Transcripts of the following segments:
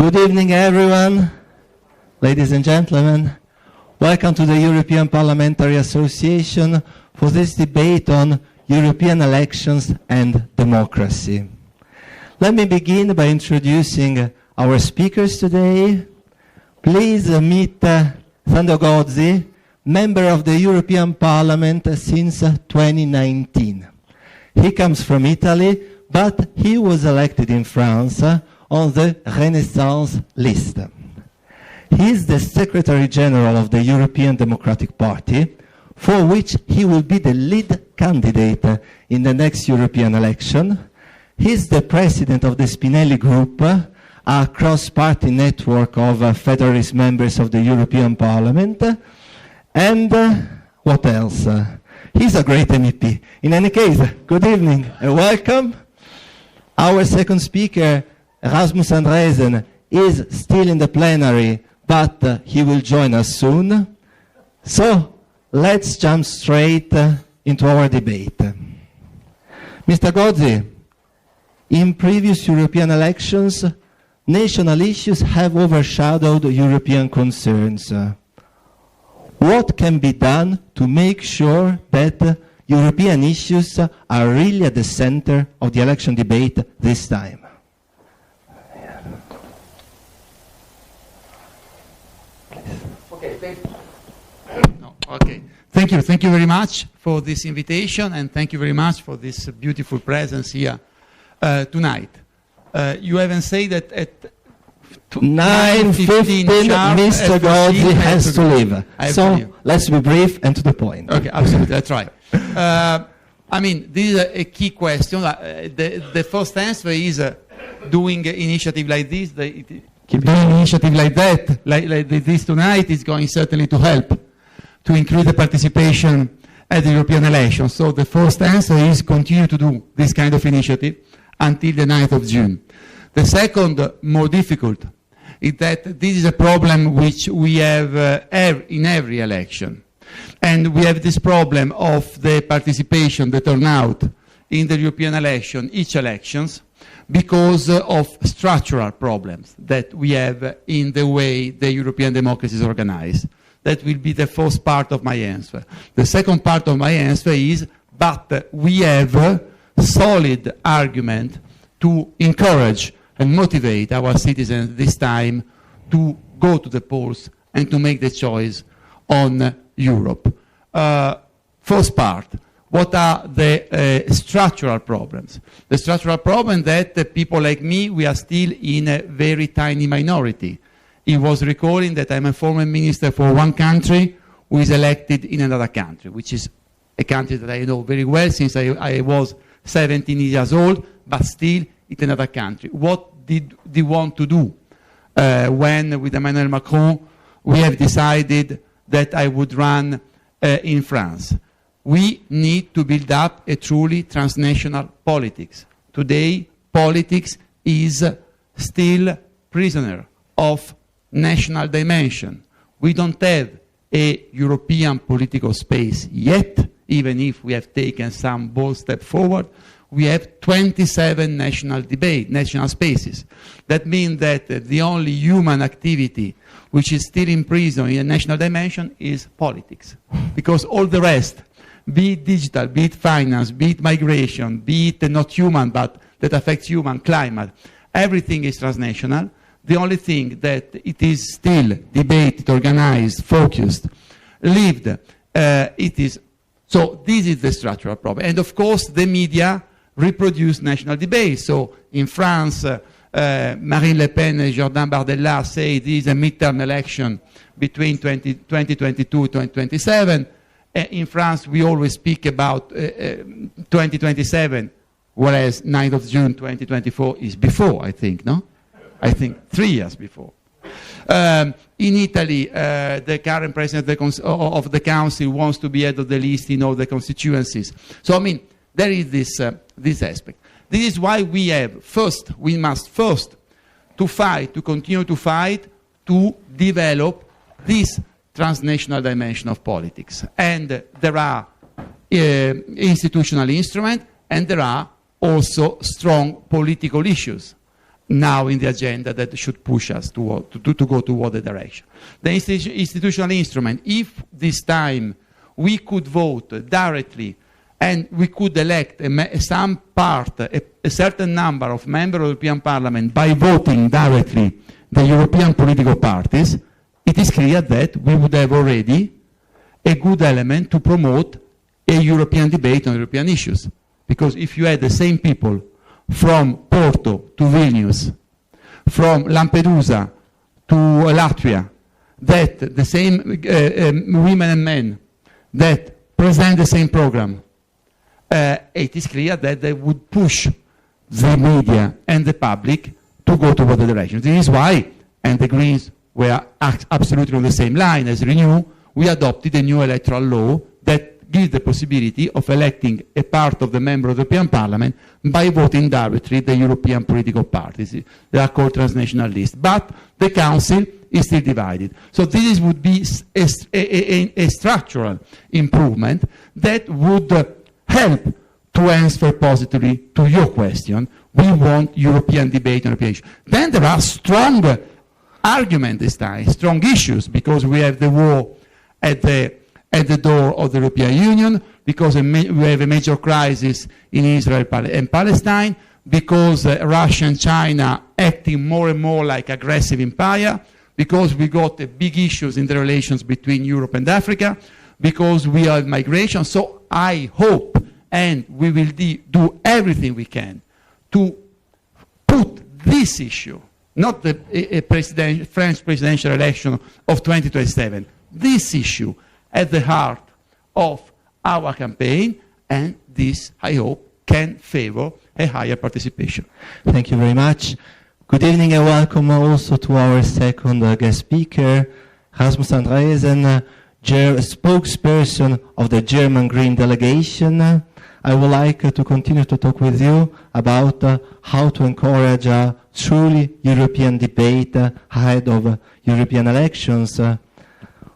Good evening, everyone. Ladies and gentlemen, welcome to the European Parliamentary Association for this debate on European elections and democracy. Let me begin by introducing our speakers today. Please meet Sandro Gozi, member of the European Parliament since 2019. He comes from Italy, but he was elected in France on the Renaissance list. He is the Secretary General of the European Democratic Party, for which he will be the lead candidate in the next European election. He is the President of the Spinelli Group, a cross-party network of federalist members of the European Parliament. And what else? He's a great MEP. In any case, good evening and welcome. Our second speaker, Rasmus Andresen, is still in the plenary, but he will join us soon. So let's jump straight into our debate. Mr. Gozi, in previous European elections, national issues have overshadowed European concerns. What can be done to make sure that European issues are really at the center of the election debate this time? Okay. Thank you very much for this invitation, and thank you very much for this beautiful presence here tonight. You haven't said that at 9:15 Mr. Gozi has to leave. So let's be brief and to the point. Okay, absolutely, that's right. I mean, this is a key question. The first answer is doing an initiative like this, doing an initiative like that, like this tonight, is going certainly to help to increase the participation at the European elections. So the first answer is continue to do this kind of initiative until the 9th of June. The second, more difficult, is that this is a problem which we have in every election. And we have this problem of the participation, the turnout in the European election, each elections, because of structural problems that we have in the way the European democracy is organized. That will be the first part of my answer. The second part of my answer is, but we have a solid argument to encourage and motivate our citizens this time to go to the polls and to make the choice on Europe. First part, what are the structural problems? The structural problem that people like me, we are still in a very tiny minority. He was recalling that I'm a former minister for one country who is elected in another country, which is a country that I know very well since I was 17 years old, but still it's another country. What did they want to do when, with Emmanuel Macron, we have decided that I would run in France? We need to build up a truly transnational politics. Today, politics is still prisoner of national dimension. We don't have a European political space yet, even if we have taken some bold step forward. We have 27 national spaces. That means that the only human activity which is still imprisoned in a national dimension is politics. Because all the rest, be it digital, be it finance, be it migration, be it not human but that affects human, climate, everything is transnational. The only thing that it is still debated, organized, focused, lived, it is. So this is the structural problem. And of course, the media reproduce national debates. So in France, Marine Le Pen and Jordan Bardella say this is a midterm election between 2022 and 2027. In France, we always speak about 2027, whereas 9th of June 2024 is before, I think, no? I think 3 years before. In Italy, the current president of the council wants to be head of the list in all the constituencies. So, I mean, there is this aspect. This is why we must first continue to fight to develop this transnational dimension of politics. And there are institutional instruments, and there are also strong political issues. now in the agenda that should push us to go toward the direction. The institutional instrument, if this time we could vote directly and we could elect a certain number of members of the European Parliament by voting directly the European political parties, it is clear that we would have already a good element to promote a European debate on European issues. Because if you had the same people from Porto to Vilnius, from Lampedusa to Latvia, that the same women and men that present the same program, it is clear that they would push the media and the public to go toward the direction. This is why, and the Greens were absolutely on the same line as Renew, we adopted a new electoral law that gives the possibility of electing a part of the member of the European Parliament by voting directly the European political parties. They are called transnational lists. But the Council is still divided. So this would be a structural improvement that would help to answer positively to your question. We want European debate on European issues. Then there are strong arguments this time, strong issues, because we have the war at the door of the European Union, because we have a major crisis in Israel and Palestine, because Russia and China acting more and more like aggressive empire, because we got big issues in the relations between Europe and Africa, because we have migration. So I hope, and we will do everything we can to put this issue, not the French presidential election of 2027, this issue at the heart of our campaign, and this, I hope, can favor a higher participation. Thank you very much. Good evening and welcome also to our second guest speaker, Rasmus Andresen, spokesperson of the German Green delegation. I would like to continue to talk with you about how to encourage a truly European debate ahead of European elections.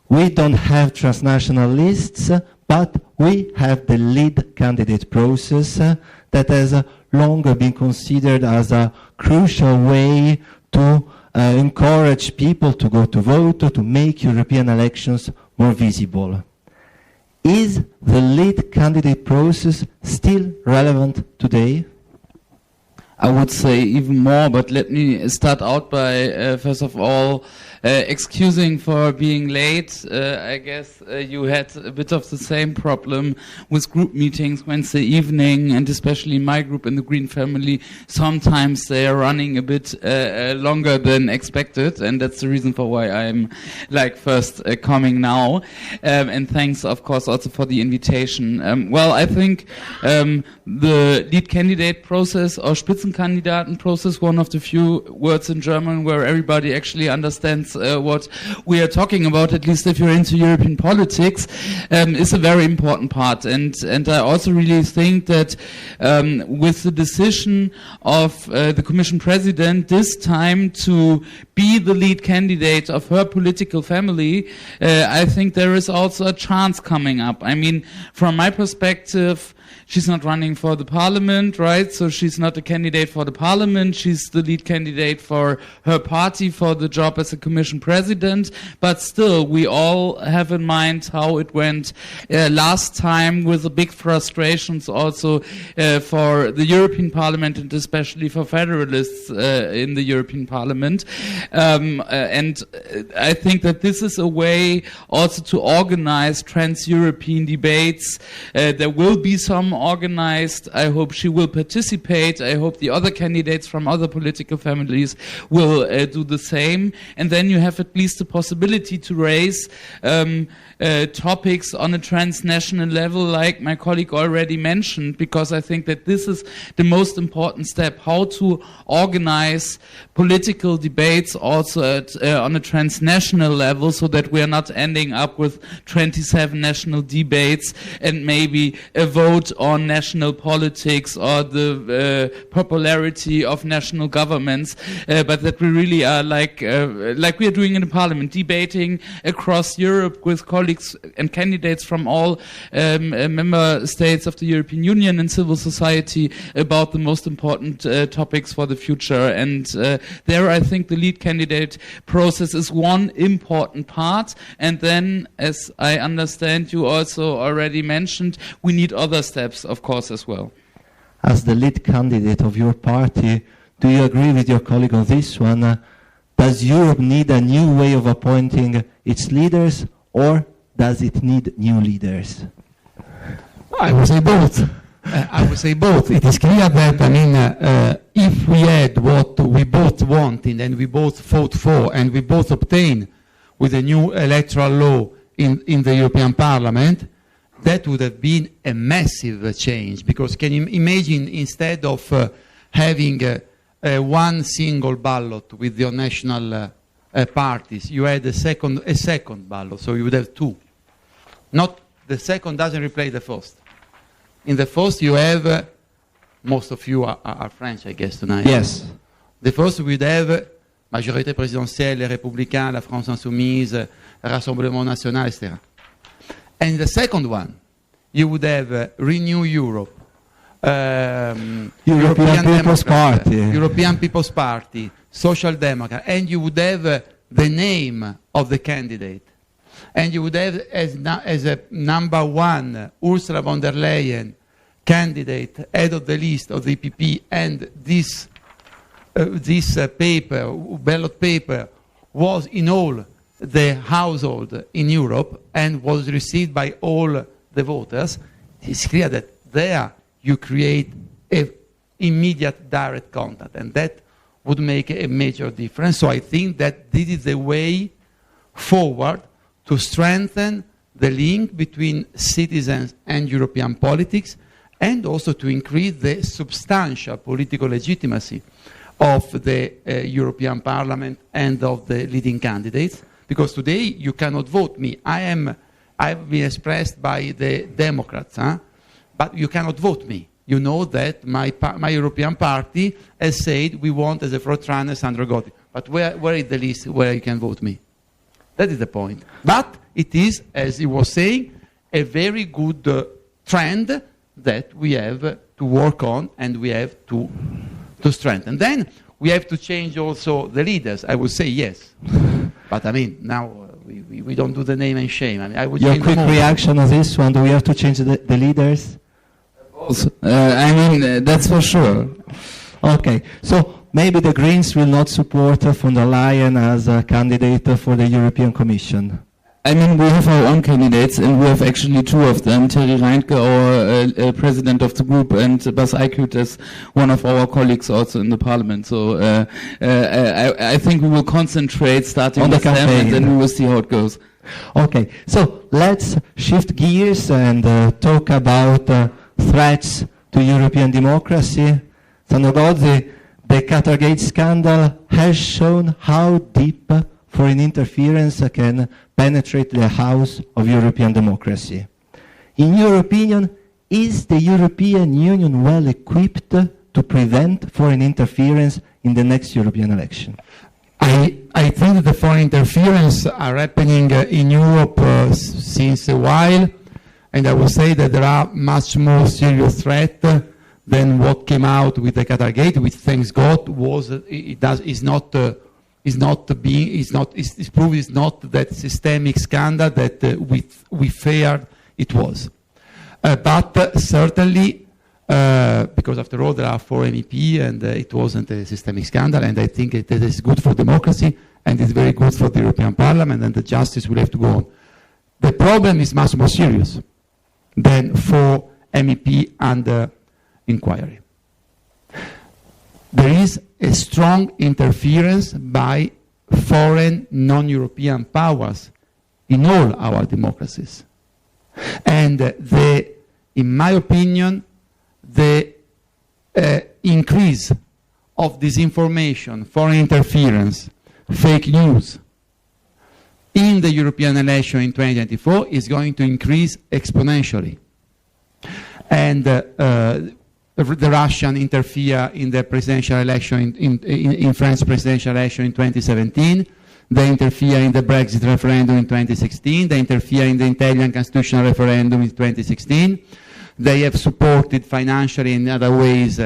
We don't have transnational lists, but we have the lead candidate process that has long been considered as a crucial way to encourage people to go to vote, to make European elections more visible. Is the lead candidate process still relevant today? I would say even more, but let me start out by, first of all, excusing for being late. I guess you had a bit of the same problem with group meetings Wednesday evening, and especially my group in the Green family, sometimes they are running a bit longer than expected, and that's the reason for why I'm first coming now. And thanks, of course, also for the invitation. Well, I think the lead candidate process or Spitzenkandidaten process, one of the few words in German where everybody actually understands what we are talking about, at least if you're into European politics, is a very important part. And I also really think that with the decision of the Commission President this time to be the lead candidate of her political family, I think there is also a chance coming up. I mean, from my perspective, she's not running for the parliament, right? So she's not a candidate for the parliament. She's the lead candidate for her party for the job as a commission president. But still, we all have in mind how it went last time, with the big frustrations also for the European Parliament and especially for federalists in the European Parliament. And I think that this is a way also to organize trans-European debates. There will be some organized. I hope she will participate. I hope the other candidates from other political families will do the same. And then you have at least the possibility to raise topics on a transnational level, like my colleague already mentioned, because I think that this is the most important step, how to organize political debates also on a transnational level, so that we are not ending up with 27 national debates and maybe a vote on national politics or the proper bipolarity of national governments, but that we really are like we are doing in the parliament, debating across Europe with colleagues and candidates from all member states of the European Union and civil society about the most important topics for the future. And there I think the lead candidate process is one important part. And then, as I understand you also already mentioned, we need other steps, of course, as well. As the lead candidate of your party, do you agree with your colleague on this one? Does Europe need a new way of appointing its leaders, or does it need new leaders? I would say both. I would say both. It is clear that, I mean, if we had what we both wanted and we both fought for and we both obtained with the new electoral law in the European Parliament, that would have been a massive change. Because can you imagine, instead of having one single ballot with your national parties, you had a second ballot, so you would have two. Not the second doesn't replace the first. In the first you have, most of you are French, I guess, tonight. Yes. The first we would have majorité présidentielle, les Républicains, la France Insoumise, Rassemblement National, etc. And the second one, you would have Renew Europe, European People's Party, European People's Party, Social Democrat, and you would have the name of the candidate. And you would have as a number one Ursula von der Leyen candidate, head of the list of the EPP, and this paper, ballot paper, was in all the household in Europe and was received by all the voters. It's clear that there you create an immediate direct contact, and that would make a major difference. So I think that this is the way forward to strengthen the link between citizens and European politics, and also to increase the substantial political legitimacy of the European Parliament and of the leading candidates. Because today you cannot vote me. I've been expressed by the Democrats, but you cannot vote me. You know that my European party has said we want as a front runner Sandro Gozi. But where is the list where you can vote me? That is the point. But it is, as he was saying, a very good trend that we have to work on and we have to strengthen. Then we have to change also the leaders. I would say yes. But I mean, now we don't do the name and shame. I mean, I would your quick reaction on this one, do we have to change the leaders? I mean, that's for sure. Okay, so maybe the Greens will not support von der Leyen as a candidate for the European Commission. I mean, we have our own candidates, and we have actually two of them. Terry Reintke, our president of the group, and Bas Eickhout is one of our colleagues also in the parliament. So I think we will concentrate starting on with the campaign, them, and then we will see how it goes. Okay, so let's shift gears and talk about threats to European democracy. Sandro Gozi, the Qatargate scandal has shown how deep foreign interference can penetrate the house of European democracy. In your opinion, is the European Union well equipped to prevent foreign interference in the next European election? I think that the foreign interference are happening in Europe since a while, and I would say that there are much more serious threats than what came out with the Qatargate, which, thanks God, is not that systemic scandal that we feared it was. But certainly, because after all there are 4 MEP and it wasn't a systemic scandal, and I think it is good for democracy and it's very good for the European Parliament, and the justice will have to go on. The problem is much more serious than 4 MEP under inquiry. There is a strong interference by foreign non-European powers in all our democracies. And in my opinion, the increase of disinformation, foreign interference, fake news in the European election in 2024 is going to increase exponentially. And the Russian interfere in the presidential election in French presidential election in 2017. They interfere in the Brexit referendum in 2016. They interfere in the Italian constitutional referendum in 2016. They have supported financially in other ways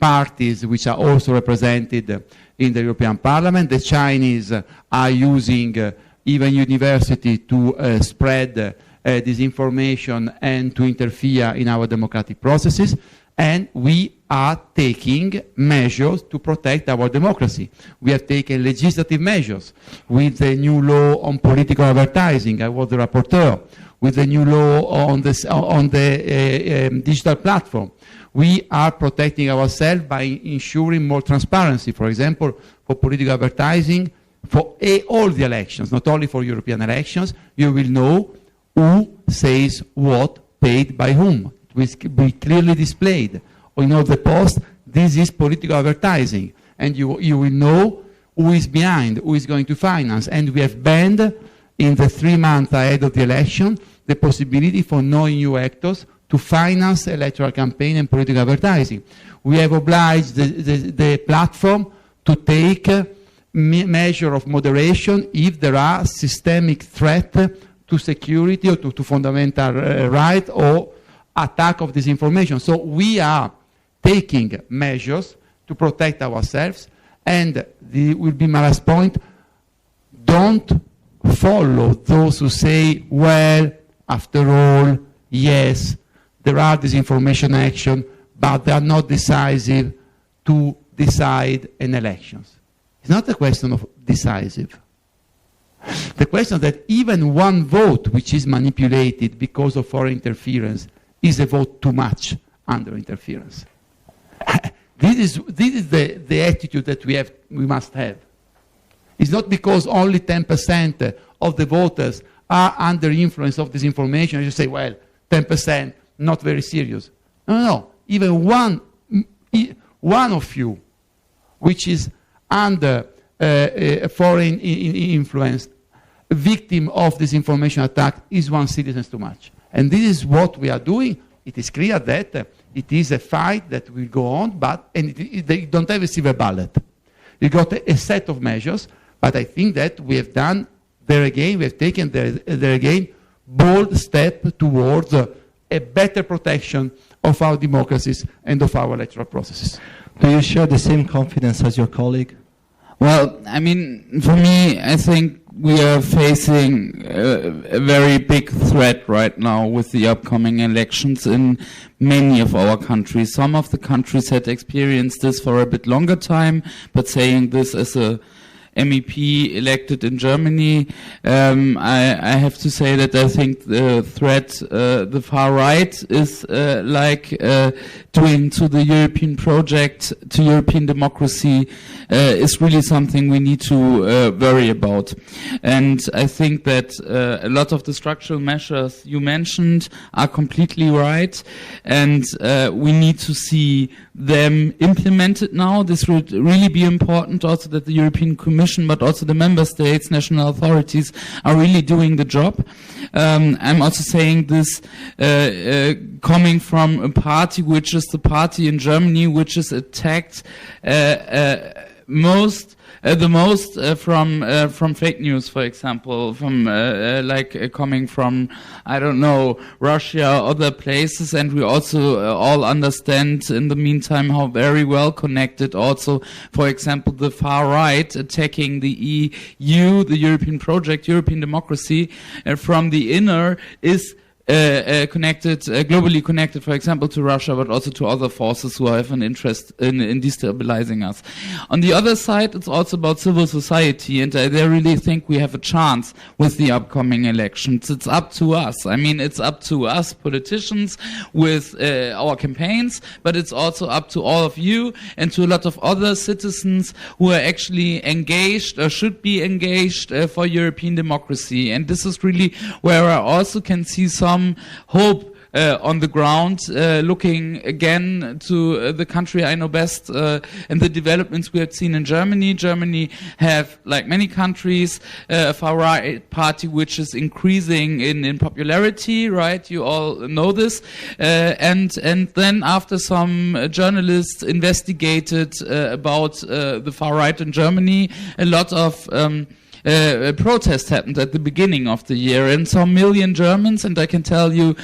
parties which are also represented in the European Parliament. The Chinese are using even university to spread disinformation and to interfere in our democratic processes. And we are taking measures to protect our democracy. We have taken legislative measures with the new law on political advertising. I was the rapporteur. With the new law on the digital platform. We are protecting ourselves by ensuring more transparency, for example, for political advertising, for all the elections, not only for European elections. You will know who says what, paid by whom. It will be clearly displayed. In all the posts, this is political advertising. And you will know who is behind, who is going to finance. And we have banned, in the 3 months ahead of the election, the possibility for non-EU actors to finance electoral campaign and political advertising. We have obliged the platform to take measure of moderation if there are systemic threat to security or to fundamental right or attack of disinformation. So we are taking measures to protect ourselves, and will be my last point, don't follow those who say, well, after all, yes, there are disinformation action, but they are not decisive to decide in elections. It's not a question of decisive. The question that even one vote which is manipulated because of foreign interference is a vote too much under interference. This is the attitude that we must have. It's not because only 10% of the voters are under influence of disinformation. You say, well, 10%, not very serious. No. Even one of you, which is under foreign influence, victim of disinformation attack, is one citizen too much. And this is what we are doing. It is clear that it is a fight that will go on, they don't have a silver bullet. You got a set of measures, but I think that we have done there again, we have taken there again bold step towards a better protection of our democracies and of our electoral processes. Do you share the same confidence as your colleague? Well, I mean, for me, I think we are facing a very big threat right now with the upcoming elections in many of our countries. Some of the countries had experienced this for a bit longer time, but saying this as a MEP elected in Germany, I have to say that I think the threat the far right is doing to the European project, to European democracy, is really something we need to worry about. And I think that a lot of the structural measures you mentioned are completely right, and we need to see them implemented now. This would really be important also, that the European Commission, but also the member states, national authorities, are really doing the job. I'm also saying this coming from a party which is the party in Germany which is attacked the most from fake news, for example, from coming from, I don't know, Russia or other places. And we also all understand in the meantime how very well connected also, for example, the far right attacking the EU, the European project, European democracy, from the inner is globally connected, for example, to Russia, but also to other forces who have an interest in destabilizing us. On the other side, it's also about civil society, and I really think we have a chance with the upcoming elections. It's up to us. I mean, it's up to us politicians with our campaigns, but it's also up to all of you and to a lot of other citizens who are actually engaged or should be engaged for European democracy. And this is really where I also can see some hope on the ground, looking again to the country I know best and the developments we have seen in Germany. Germany have, like many countries, a far-right party which is increasing in popularity, right? You all know this. And then after some journalists investigated about the far-right in Germany, a lot of protest happened at the beginning of the year, and some million Germans, and I can tell you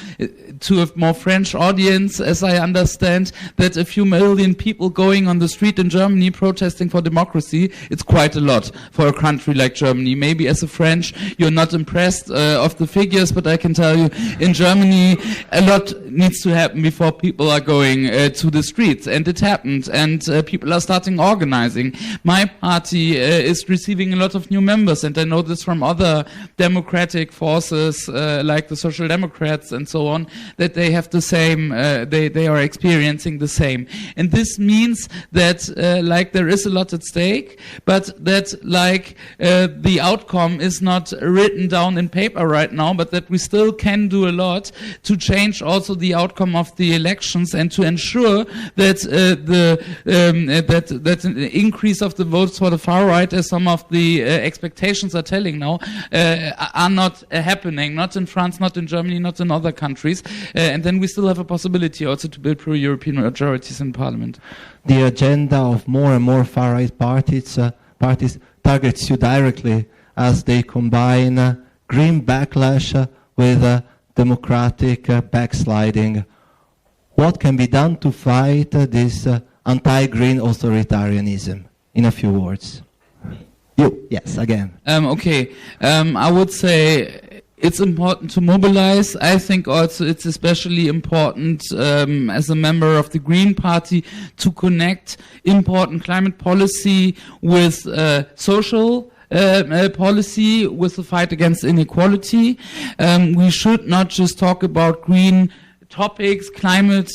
to a more French audience, as I understand, that a few million people going on the street in Germany protesting for democracy, it's quite a lot for a country like Germany. Maybe as a French, you're not impressed of the figures, but I can tell you, in Germany, a lot needs to happen before people are going to the streets, and it happened, and people are starting organizing. My party is receiving a lot of new members, and I know this from other democratic forces like the Social Democrats and so on, that they have the same, they are experiencing the same. And this means that like there is a lot at stake, but that like the outcome is not written down in paper right now, but that we still can do a lot to change also the outcome of the elections and to ensure that that an increase of the votes for the far right, as some of the expectations are telling now, are not happening, not in France, not in Germany, not in other countries. And then we still have a possibility also to build pro-European majorities in parliament. The agenda of more and more far-right parties targets you directly as they combine green backlash with democratic backsliding. What can be done to fight this anti-green authoritarianism? In a few words. You, yes, again. Okay, I would say it's important to mobilize. I think also it's especially important as a member of the Green Party to connect important climate policy with social policy, with the fight against inequality. We should not just talk about green topics, climate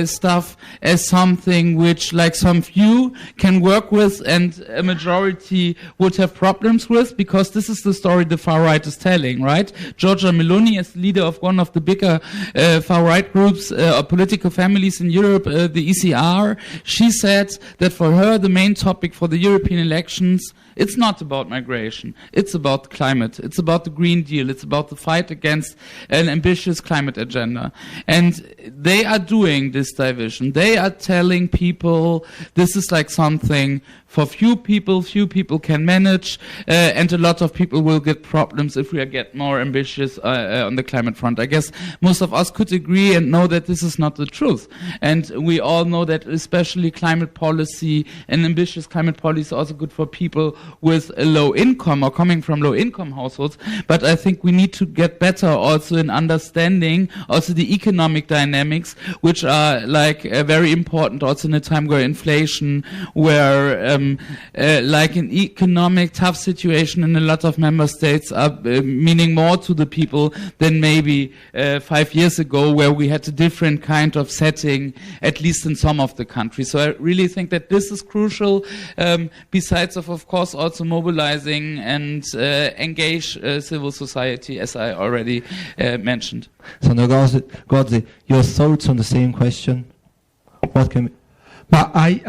stuff as something which, like, some few can work with and a majority would have problems with, because this is the story the far right is telling, right? Giorgia Meloni, as leader of one of the bigger far right groups or political families in Europe, the ECR, she said that for her the main topic for the European elections, it's not about migration, it's about climate, it's about the Green Deal, it's about the fight against an ambitious climate agenda. And they are doing this division. They are telling people this is like something for few people can manage, and a lot of people will get problems if we get more ambitious on the climate front. I guess most of us could agree and know that this is not the truth. And we all know that especially climate policy and ambitious climate policy is also good for people with a low income or coming from low income households. But I think we need to get better also in understanding also the economic dynamics, which are like very important also in a time where inflation, where like an economic tough situation in a lot of member states are meaning more to the people than maybe 5 years ago, where we had a different kind of setting, at least in some of the countries. So I really think that this is crucial, besides of course also mobilizing and engage civil society, as I already mentioned. Sandro Gozi, your thoughts on the same question? What can But I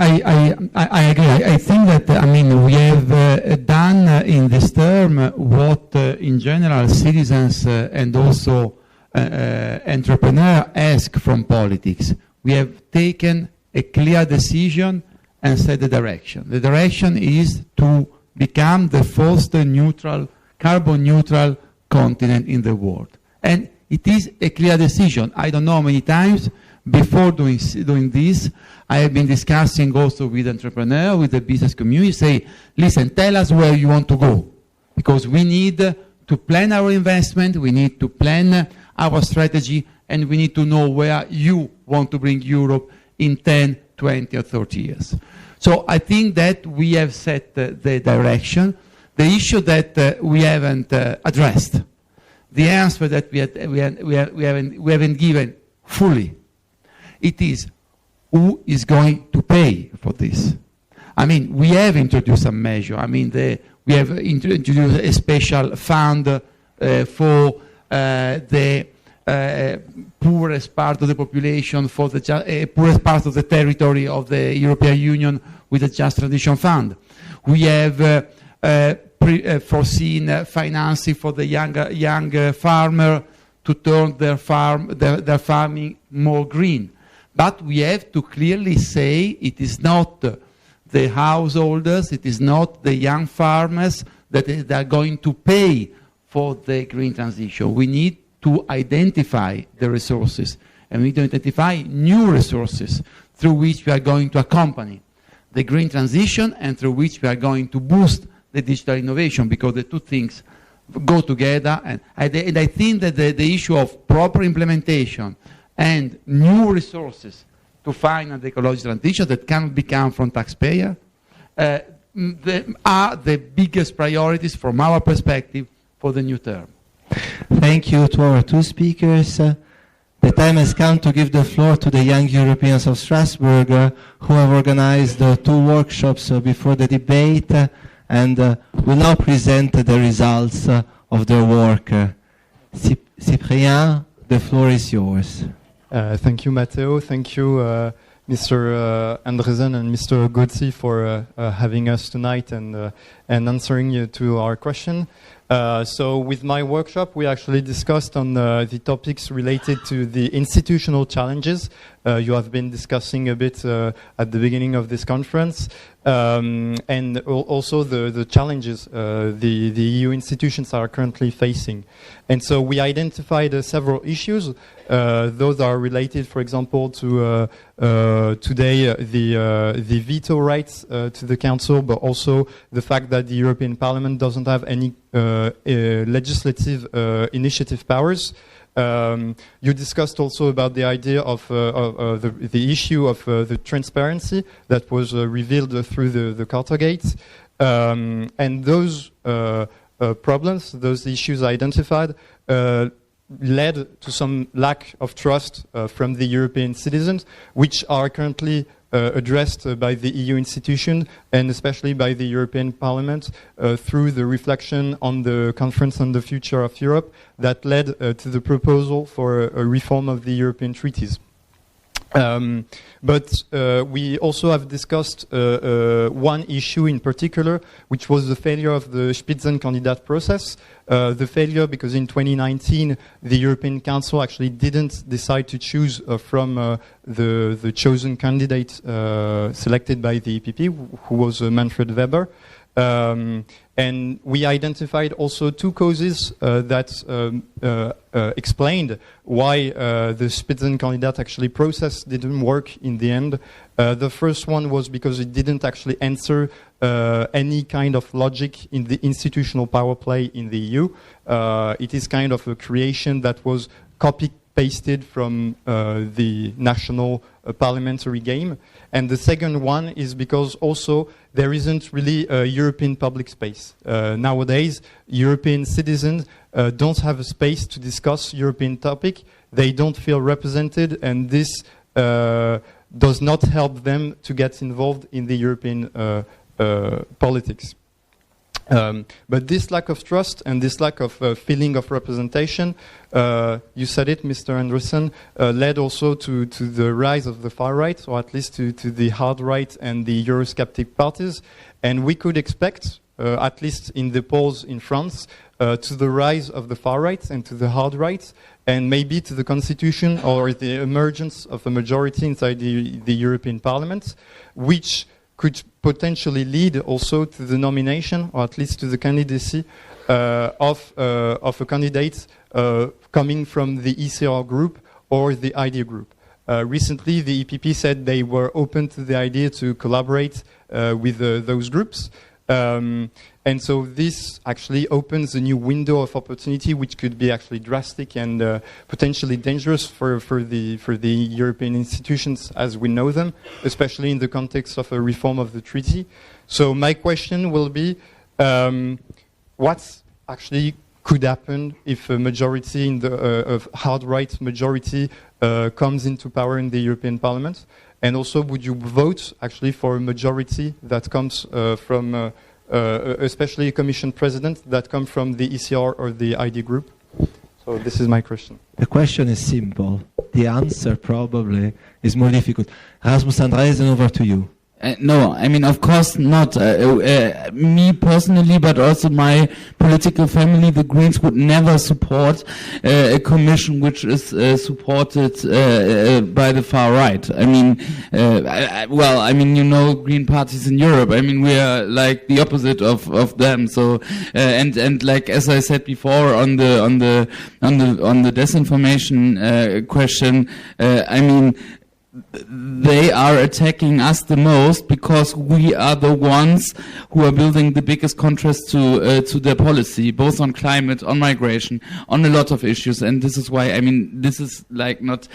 agree. I think that, I mean, we have done in this term what in general citizens and also entrepreneurs ask from politics. We have taken a clear decision and set the direction. The direction is to become the first neutral, carbon neutral continent in the world. And it is a clear decision. I don't know how many times before doing this, I have been discussing also with entrepreneurs, with the business community, say, listen, tell us where you want to go. Because we need to plan our investment, we need to plan our strategy, and we need to know where you want to bring Europe in 10, 20, or 30 years. So I think that we have set the direction. The issue that we haven't addressed, the answer that we haven't given fully, it is who is going to pay for this. I mean, we have introduced some measure. I mean, we have introduced a special fund for the poorest part of the population for the poorest part of the territory of the European Union with the Just Transition Fund. We have foreseen financing for the young farmer to turn their farming more green. But we have to clearly say it is not the householders, it is not the young farmers that are going to pay for the green transition. We need to identify the resources, and we need to identify new resources through which we are going to accompany the green transition and through which we are going to boost the digital innovation, because the two things go together. And I think that the issue of proper implementation and new resources to finance the ecological transition that cannot become from taxpayer are the biggest priorities from our perspective for the new term. Thank you to our two speakers. The time has come to give the floor to the Young Europeans of Strasbourg, who have organized 2 workshops before the debate, and will now present the results of their work. Cyprien, the floor is yours. Thank you, Matteo. Thank you, Mr. Andresen and Mr. Gozi for having us tonight and answering to our question. So with my workshop, we actually discussed on the topics related to the institutional challenges. You have been discussing a bit at the beginning of this conference, and also the challenges the EU institutions are currently facing. And so we identified several issues. Those are related, for example, to today the veto rights to the Council, but also the fact that the European Parliament doesn't have any legislative initiative powers. You discussed also about the idea of the issue of the transparency that was revealed through the Cartagate, and those problems, those issues identified, led to some lack of trust from the European citizens, which are currently addressed by the EU institution and especially by the European Parliament through the reflection on the Conference on the Future of Europe that led to the proposal for a reform of the European treaties. But we also have discussed one issue in particular, which was the failure of the Spitzenkandidat process. The failure because in 2019 the European Council actually didn't decide to choose from the chosen candidate selected by the EPP, who was Manfred Weber. And we identified also 2 causes that explained why the Spitzenkandidat actually process didn't work in the end. The first one was because it didn't actually answer any kind of logic in the institutional power play in the EU. It is kind of a creation that was copy-pasted from the national parliamentary game. And the second one is because also there isn't really a European public space. Nowadays, European citizens don't have a space to discuss European topic. They don't feel represented, and this does not help them to get involved in the European politics. But this lack of trust and this lack of feeling of representation, you said it, Mr. Andresen, led also to the rise of the far right, or at least to the hard right and the Eurosceptic parties. And we could expect, at least in the polls in France, to the rise of the far right and to the hard right, and maybe to the constitution or the emergence of a majority inside the European Parliament, which could potentially lead also to the nomination, or at least to the candidacy of a candidate coming from the ECR group or the ID group. Recently, the EPP said they were open to the idea to collaborate with those groups. And so this actually opens a new window of opportunity, which could be actually drastic and potentially dangerous for the European institutions as we know them, especially in the context of a reform of the treaty. So my question will be, what actually could happen if a majority in the hard right majority comes into power in the European Parliament? And also, would you vote actually for a majority that comes from especially a Commission President that come from the ECR or the ID group? So this is my question. The question is simple. The answer probably is more difficult. Rasmus Andresen, over to you. No, I mean, of course not. Me personally, but also my political family, the Greens, would never support a commission which is supported by the far right. I mean, well, I mean, you know, Green parties in Europe. I mean, we are like the opposite of them. So, and like as I said before on the disinformation question, I mean, they are attacking us the most because we are the ones who are building the biggest contrast to their policy, both on climate, on migration, on a lot of issues. And this is why, I mean, this is like not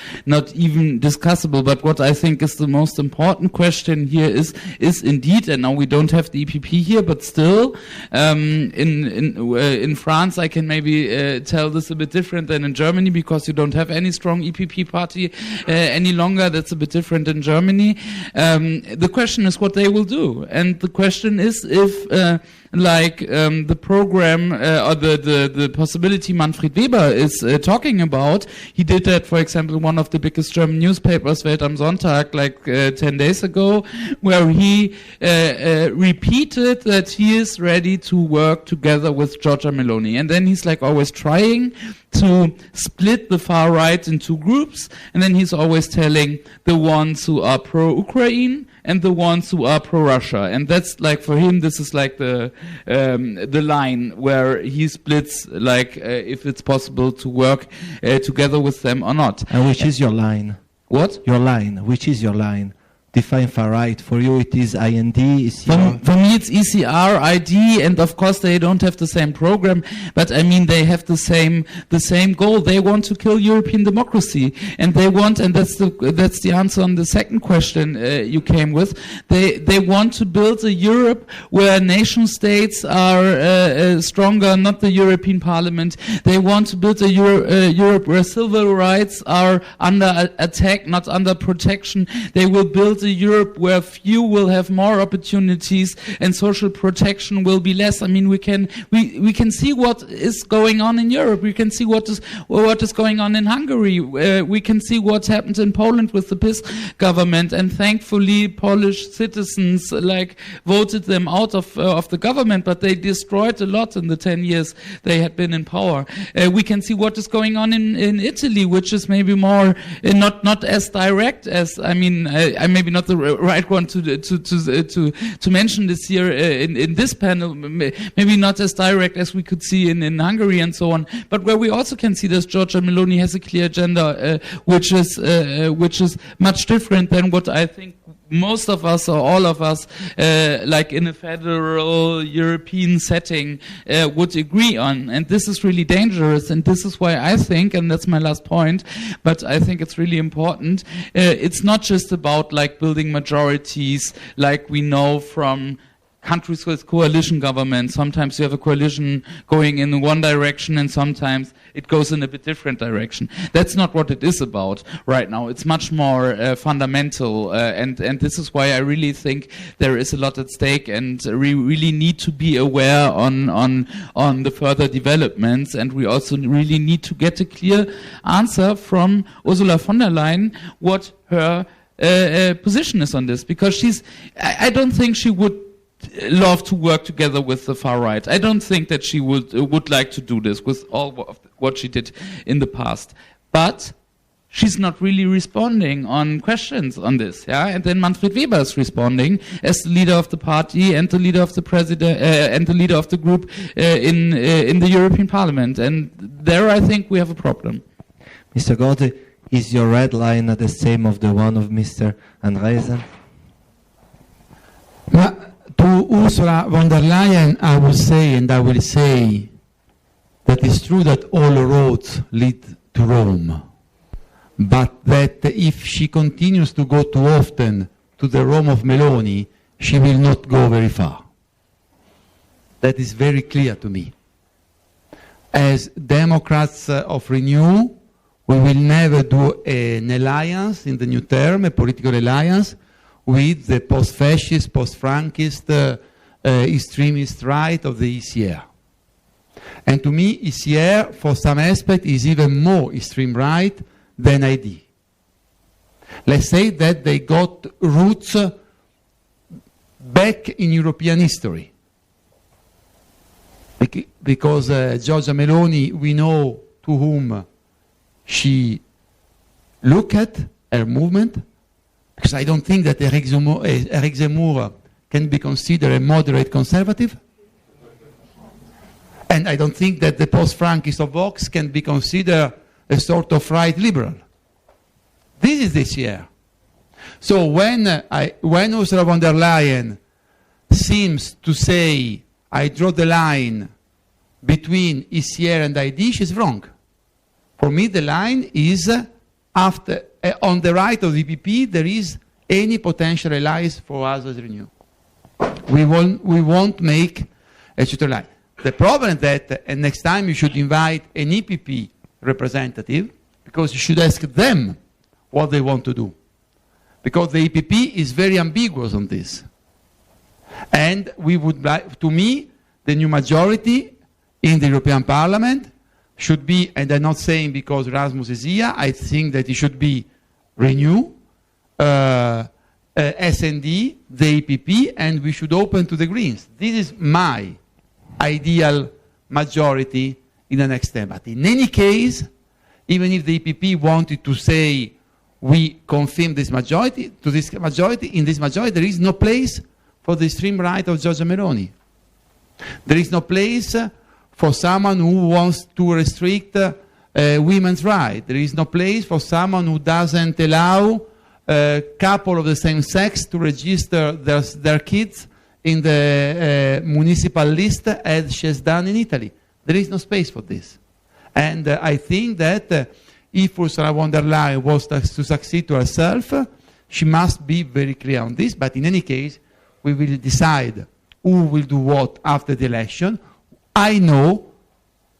even discussable. But what I think is the most important question here is indeed, and now we don't have the EPP here, but still, in France, I can maybe tell this a bit different than in Germany because you don't have any strong EPP party any longer. That's a bit different in Germany. The question is what they will do, and the question is if the program or the possibility Manfred Weber is talking about. He did that, for example, one of the biggest German newspapers, Welt am Sonntag, like 10 days ago, where he repeated that he is ready to work together with Giorgia Meloni. And then he's like always trying to split the far right into groups, and then he's always telling the ones who are pro-Ukraine and the ones who are pro-Russia. And that's like, for him, this is like the line where he splits, like, if it's possible to work together with them or not. And which is your line? What? Your line. Which is your line? Define far right. For you, it is IND, ECR? For me, it's ECR, ID, and of course they don't have the same program, but I mean they have the same goal. They want to kill European democracy, and they want, and that's the answer on the second question you came with. They want to build a Europe where nation states are stronger, not the European Parliament. They want to build a Europe where civil rights are under attack, not under protection. They will build a Europe where few will have more opportunities and social protection will be less. I mean, we can see what is going on in Europe. We can see what is going on in Hungary. We can see what's happened in Poland with the PiS government, and thankfully Polish citizens voted them out of the government, but they destroyed a lot in the 10 years they had been in power. We can see what is going on in Italy, which is maybe more not as direct as, I mean, I maybe not the right one to mention this here in this panel, maybe not as direct as we could see in Hungary and so on, but where we also can see that Giorgia Meloni has a clear agenda, which is much different than what I think most of us or all of us, like in a federal European setting, would agree on. And this is really dangerous. And this is why I think, and that's my last point, but I think it's really important. It's not just about building majorities like we know from countries with coalition governments. Sometimes you have a coalition going in one direction and sometimes it goes in a bit different direction. That's not what it is about right now. It's much more fundamental, and this is why I really think there is a lot at stake, and we really need to be aware on the further developments, and we also really need to get a clear answer from Ursula von der Leyen what her position is on this, because I don't think she would love to work together with the far right. I don't think that she would like to do this with all of what she did in the past. But she's not really responding on questions on this, yeah. And then Manfred Weber is responding as the leader of the party and the leader of the president and the leader of the group in the European Parliament. And there, I think we have a problem. Mr. Gozi, is your red line the same of the one of Mr. Andresen? To Ursula von der Leyen, I will say, and I will say, that it's true that all roads lead to Rome, but that if she continues to go too often to the Rome of Meloni, she will not go very far. That is very clear to me. As Democrats of Renew, we will never do an alliance in the new term, a political alliance, with the post-fascist, post-Frankist, extremist right of the ECR. And to me, here, for some aspect, is even more extreme right than ID. Let's say that they got roots back in European history. Because Giorgia Meloni, we know to whom she looked at, her movement, because I don't think that Eric Zemmour can be considered a moderate conservative. And I don't think that the post-Frankist of Vox can be considered a sort of right liberal. This is this year. So when Ursula von der Leyen seems to say, I draw the line between ECR and ID, she's wrong. For me, the line is after, on the right of the EPP, there is any potential allies for us as Renew. We won't make a neutral line. The problem is that next time you should invite an EPP representative, because you should ask them what they want to do. Because the EPP is very ambiguous on this. And we would like, to me, the new majority in the European Parliament should be, and I'm not saying because Rasmus is here, I think that it should be Renew, SND, the EPP, and we should open to the Greens. This is my ideal majority in the next term. But in any case, even if the EPP wanted to say we confirm this majority, in this majority there is no place for the extreme right of Giorgia Meloni. There is no place for someone who wants to restrict women's rights. There is no place for someone who doesn't allow a couple of the same sex to register their kids in the municipal list as she has done in Italy. There is no space for this. And I think that if Ursula von der Leyen was to succeed to herself, she must be very clear on this. But in any case, we will decide who will do what after the election. I know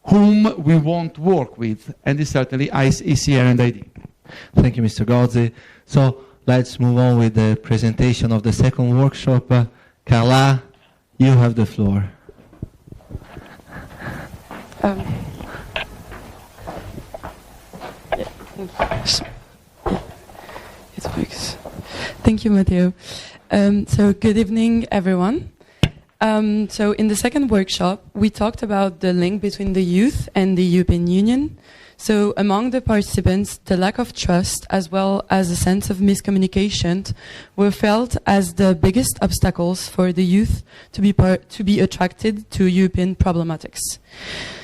whom we want to work with, and it's certainly ECR and ID. Thank you, Mr. Gozi. So let's move on with the presentation of the second workshop. Carla, you have the floor. It works. Thank you, Matteo. So good evening, everyone. So in the second workshop, we talked about the link between the youth and the European Union. So among the participants, the lack of trust as well as a sense of miscommunication were felt as the biggest obstacles for the youth to be attracted to European problematics.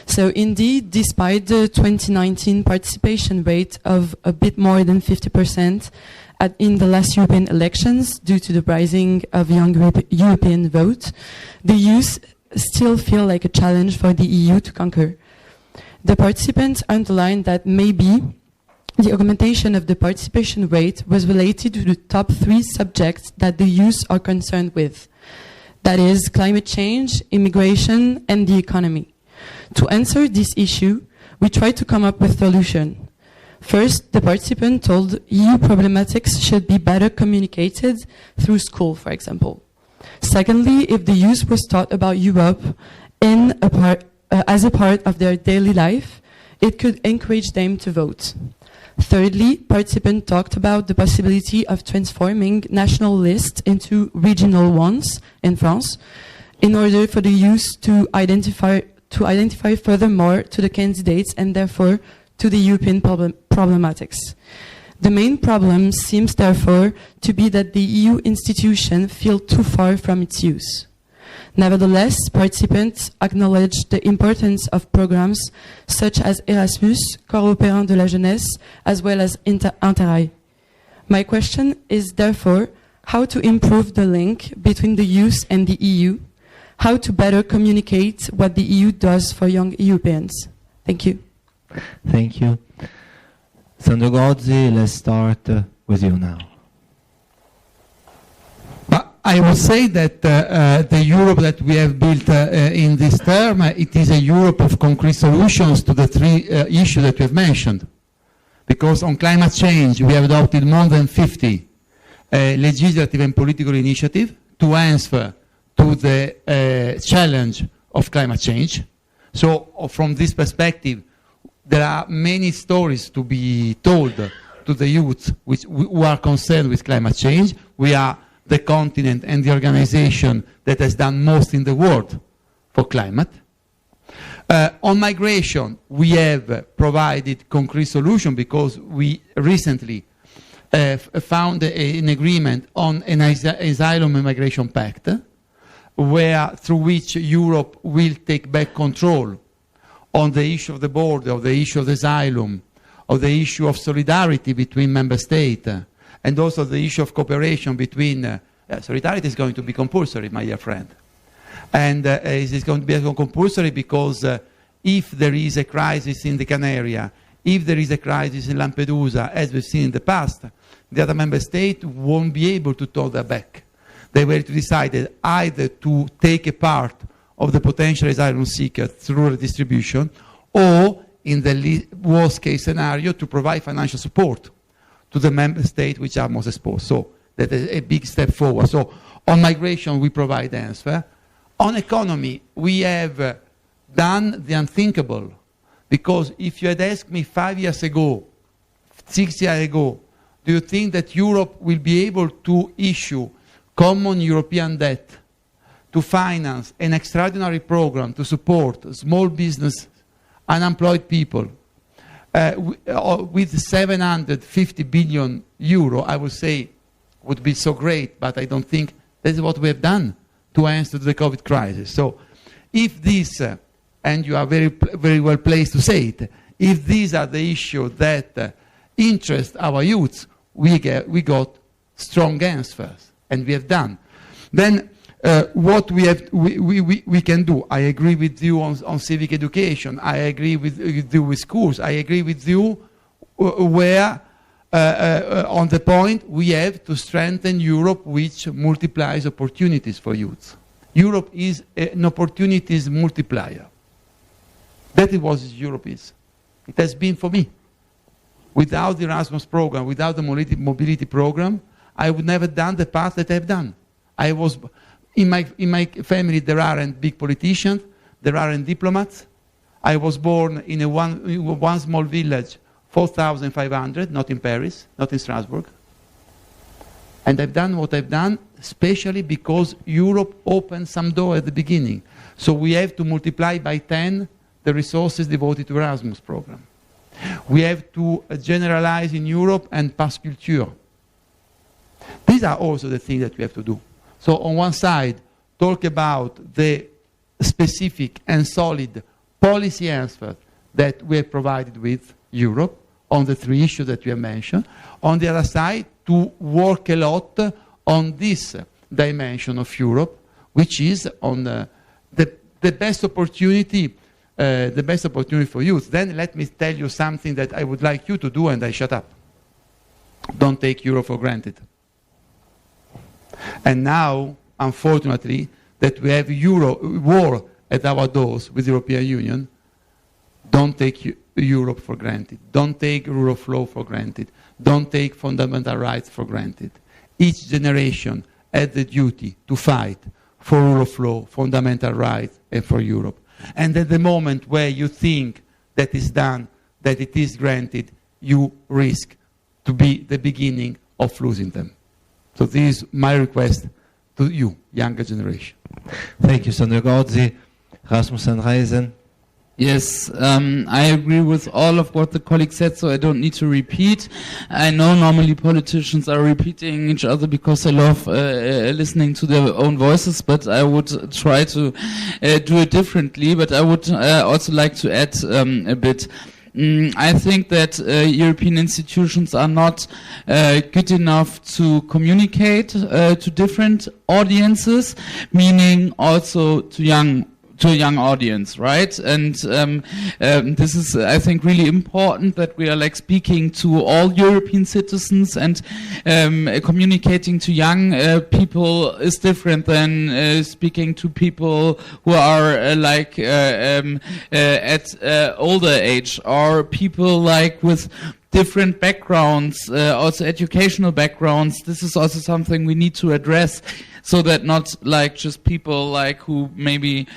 So indeed, despite the 2019 participation rate of a bit more than 50% in the last European elections, due to the rising of young European vote, the youth still feel like a challenge for the EU to conquer. The participants underlined that maybe the augmentation of the participation rate was related to the top 3 subjects that the youth are concerned with. That is climate change, immigration, and the economy. To answer this issue, we tried to come up with solutions. First, the participant told EU problematics should be better communicated through school, for example. Secondly, if the youth was taught about Europe as a part of their daily life, it could encourage them to vote. Thirdly, participants talked about the possibility of transforming national lists into regional ones in France in order for the youth to identify furthermore to the candidates and therefore to the European problematics. The main problem seems therefore to be that the EU institutions feel too far from its use. Nevertheless, participants acknowledge the importance of programs such as Erasmus, Corps Européen de la Jeunesse, as well as Interrail. My question is therefore how to improve the link between the youth and the EU, how to better communicate what the EU does for young Europeans. Thank you. Thank you. Sandro Gozi, let's start with you now. I would say that the Europe that we have built in this term, it is a Europe of concrete solutions to the 3 issues that we have mentioned. Because on climate change, we have adopted more than 50 legislative and political initiatives to answer to the challenge of climate change. So from this perspective, there are many stories to be told to the youth who are concerned with climate change. We are the continent and the organization that has done most in the world for climate. On migration, we have provided concrete solution because we recently found an agreement on an asylum and migration pact, through which Europe will take back control on the issue of the border, of the issue of the asylum, of the issue of solidarity between member states, and also the issue of cooperation between. Solidarity is going to be compulsory, my dear friend. And it is going to be compulsory because if there is a crisis in the Canary, if there is a crisis in Lampedusa, as we've seen in the past, the other member states won't be able to turn their back. They were decided either to take a part of the potential asylum seekers through redistribution, or, in the worst case scenario, to provide financial support to the member states which are most exposed. So that is a big step forward. So on migration, we provide answer. On economy, we have done the unthinkable. Because if you had asked me 5 years ago, 6 years ago, do you think that Europe will be able to issue common European debt to finance an extraordinary program to support small business, unemployed people, with 750 billion euro, I would say, would be so great, but I don't think that's what we have done to answer the COVID crisis. So if this, and you are very, very well placed to say it, if these are the issues that interest our youth, we got strong answers, and we have done. Then what we can do, I agree with you on civic education, I agree with you with schools, I agree with you where on the point we have to strengthen Europe, which multiplies opportunities for youth. Europe is an opportunities multiplier. That is what Europe is. It has been for me. Without the Erasmus program, without the mobility program, I would never have done the path that I've done. I was, in my family there aren't big politicians, there aren't diplomats. I was born in one small village, 4,500, not in Paris, not in Strasbourg. And I've done what I've done, especially because Europe opened some door at the beginning. So we have to multiply by 10 the resources devoted to Erasmus program. We have to generalize in Europe and pass culture. These are also the things that we have to do. So on one side, talk about the specific and solid policy answer that we have provided with Europe on the three issues that we have mentioned. On the other side, to work a lot on this dimension of Europe, which is on the best opportunity for youth. Then let me tell you something that I would like you to do, and I shut up. Don't take Europe for granted. And now, unfortunately, that we have war at our doors with the European Union, don't take Europe for granted. Don't take rule of law for granted. Don't take fundamental rights for granted. Each generation has the duty to fight for rule of law, fundamental rights, and for Europe. And at the moment where you think that is done, that it is granted, you risk to be the beginning of losing them. So this is my request to you, younger generation. Thank you, Sandro Gozi. Rasmus Andresen. Yes, I agree with all of what the colleague said, so I don't need to repeat. I know normally politicians are repeating each other because they love listening to their own voices, but I would try to do it differently. But I would also like to add a bit. I think that European institutions are not good enough to communicate to different audiences, meaning also to a young audience, right? And this is, I think, really important that we are like speaking to all European citizens, and communicating to young people is different than speaking to people who are at older age, or people like with different backgrounds, also educational backgrounds. This is also something we need to address, so that not like just people like who maybe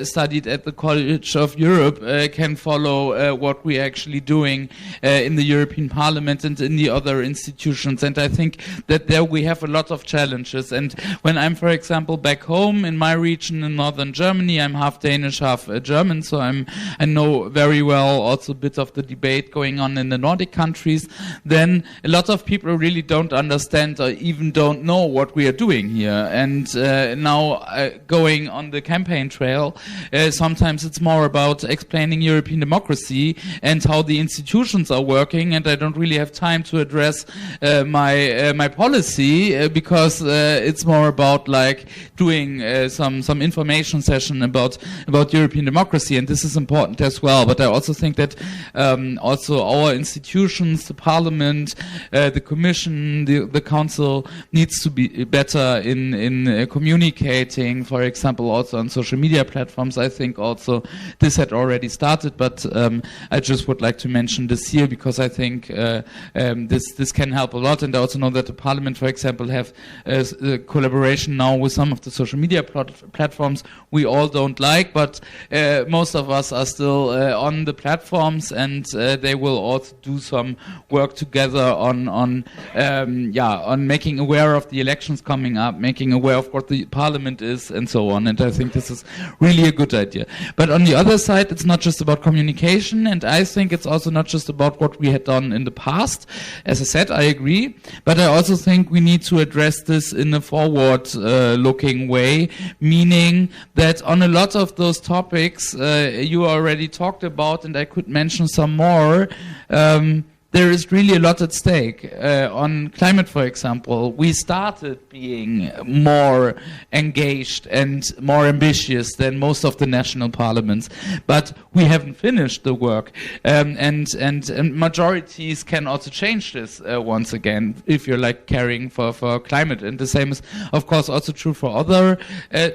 studied at the College of Europe can follow what we're actually doing in the European Parliament and in the other institutions. And I think that there we have a lot of challenges. And when I'm, for example, back home in my region in northern Germany, I'm half Danish, half German, so I know very well also a bit of the debate going on in the Nordic countries. Then a lot of people really don't understand or even don't know what we are doing here. And now going on the campaign trail, sometimes it's more about explaining European democracy and how the institutions are working, and I don't really have time to address my policy because it's more about like doing some information session about European democracy, and this is important as well. But I also think that also our institutions, the Parliament, the Commission, the Council needs to be better in communicating, for example, also on social media platforms. I think also this had already started, but I just would like to mention this here because I think this can help a lot. And I also know that the Parliament, for example, have a collaboration now with some of the social media platforms we all don't like, but most of us are still on the platforms, and they will also do some work together on making aware of the elections coming up, making aware of what the Parliament is, and so on. And I think this is really a good idea. But on the other side, it's not just about communication, and I think it's also not just about what we had done in the past. As I said, I agree, but I also think we need to address this in a forward-looking way, meaning that on a lot of those topics you already talked about, and I could mention some more, there is really a lot at stake. On climate, for example, we started being more engaged and more ambitious than most of the national parliaments, but we haven't finished the work. And majorities can also change this once again if you're like caring for climate. And the same is, of course, also true for other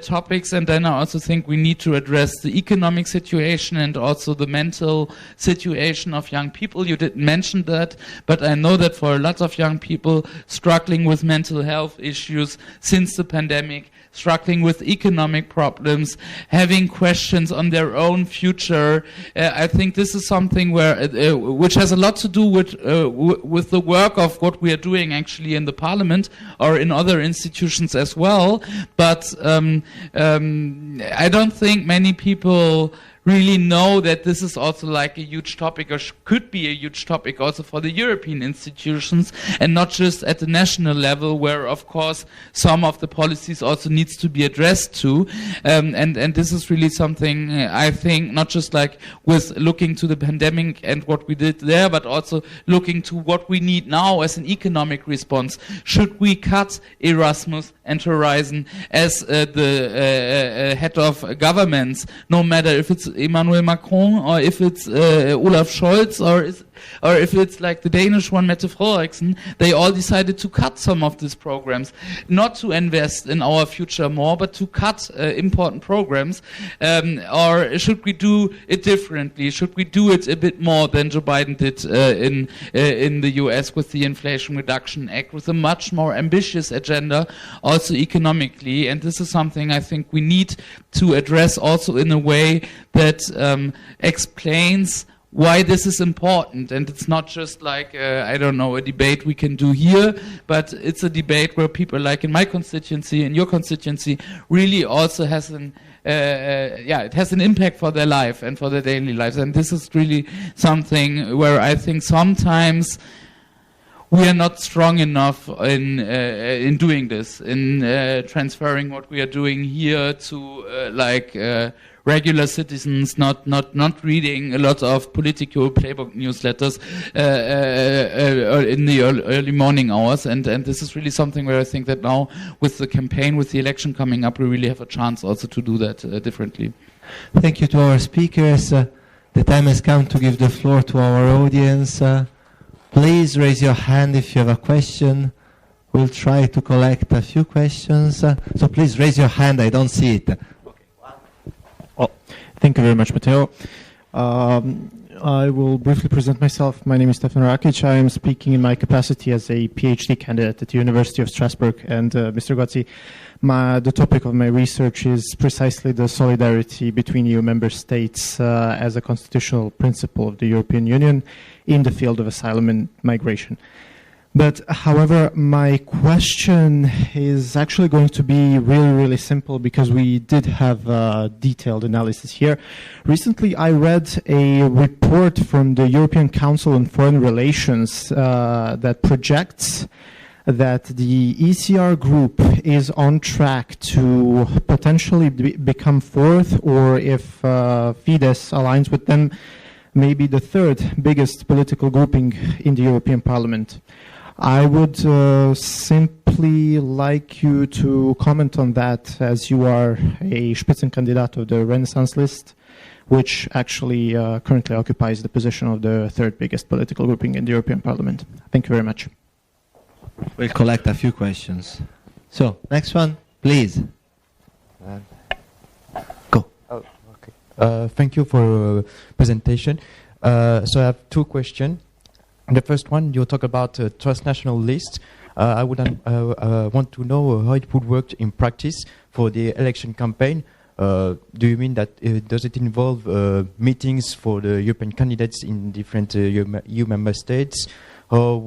topics. And then I also think we need to address the economic situation and also the mental situation of young people. You didn't mention that, but I know that for a lot of young people struggling with mental health issues since the pandemic, struggling with economic problems, having questions on their own future, I think this is something where which has a lot to do with the work of what we are doing actually in the Parliament or in other institutions as well. But I don't think many people really know that this is also like a huge topic, or could be a huge topic also for the European institutions, and not just at the national level, where of course some of the policies also needs to be addressed to. And this is really something I think, not just like with looking to the pandemic and what we did there, but also looking to what we need now as an economic response. Should we cut Erasmus and Horizon as the head of governments, no matter if it's Emmanuel Macron or if it's Olaf Scholz or if it's like the Danish one, Mette Frederiksen? They all decided to cut some of these programs, not to invest in our future more, but to cut important programs. Or should we do it differently? Should we do it a bit more than Joe Biden did in the US with the Inflation Reduction Act, with a much more ambitious agenda, also economically? And this is something I think we need to address also in a way that explains why this is important. And it's not just like, I don't know, a debate we can do here, but it's a debate where people like in my constituency, in your constituency, really also has it has an impact for their life and for their daily lives. And this is really something where I think sometimes we are not strong enough in doing this, in transferring what we are doing here to regular citizens, not reading a lot of political playbook newsletters in the early morning hours. And this is really something where I think that now with the campaign, with the election coming up, we really have a chance also to do that differently. Thank you to our speakers. The time has come to give the floor to our audience. Please raise your hand if you have a question. We'll try to collect a few questions. So please raise your hand. I don't see it. Thank you very much, Matteo. I will briefly present myself. My name is Stefan Rakic. I am speaking in my capacity as a PhD candidate at the University of Strasbourg. And Mr. Gozi, the topic of my research is precisely the solidarity between EU member states as a constitutional principle of the European Union in the field of asylum and migration. But, however, my question is actually going to be really, really simple because we did have a detailed analysis here. Recently, I read a report from the European Council on Foreign Relations that projects that the ECR group is on track to potentially become fourth, or if Fidesz aligns with them, maybe the third biggest political grouping in the European Parliament. I would simply like you to comment on that, as you are a Spitzenkandidat of the Renaissance list, which actually currently occupies the position of the third biggest political grouping in the European Parliament. Thank you very much. We'll collect a few questions. So, next one, please. Go. Oh, okay. Thank you for presentation. So I have two questions. The first one, you talk about transnational lists. I would want to know how it would work in practice for the election campaign. Do you mean that does it involve meetings for the European candidates in different EU member states? How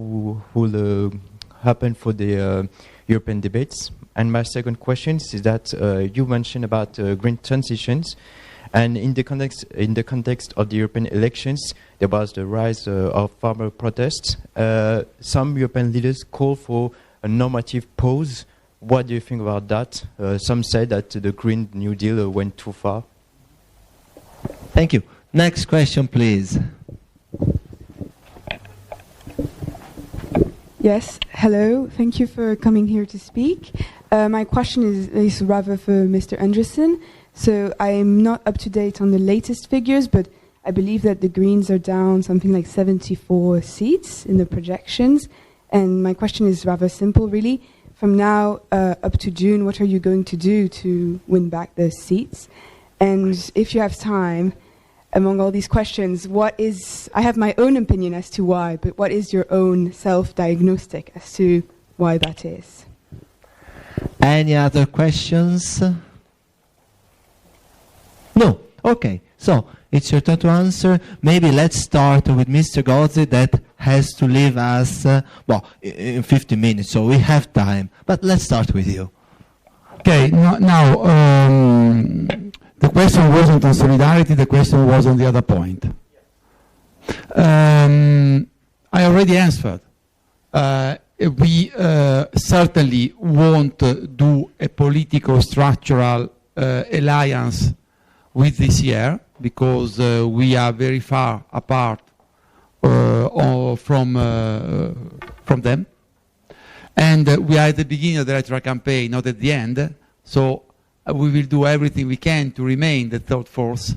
will happen for the European debates? And my second question is that you mentioned about green transitions. And in the context of the European elections, there was the rise of farmer protests. Some European leaders call for a normative pause. What do you think about that? Some say that the Green New Deal went too far. Thank you. Next question, please. Yes, hello. Thank you for coming here to speak. My question is rather for Mr. Andresen. So I'm not up to date on the latest figures, but I believe that the Greens are down something like 74 seats in the projections. And my question is rather simple, really. From now up to June, what are you going to do to win back those seats? And if you have time, among all these questions, I have my own opinion as to why, but what is your own self-diagnostic as to why that is? Any other questions? No. Okay. So it's your turn to answer. Maybe let's start with Mr. Gozi that has to leave us in 50 minutes, so we have time. But let's start with you. Okay. Now the question wasn't on solidarity. The question was on the other point. I already answered. We certainly won't do a political structural alliance with this year, because we are very far apart from them, and we are at the beginning of the electoral campaign, not at the end. So we will do everything we can to remain the third force.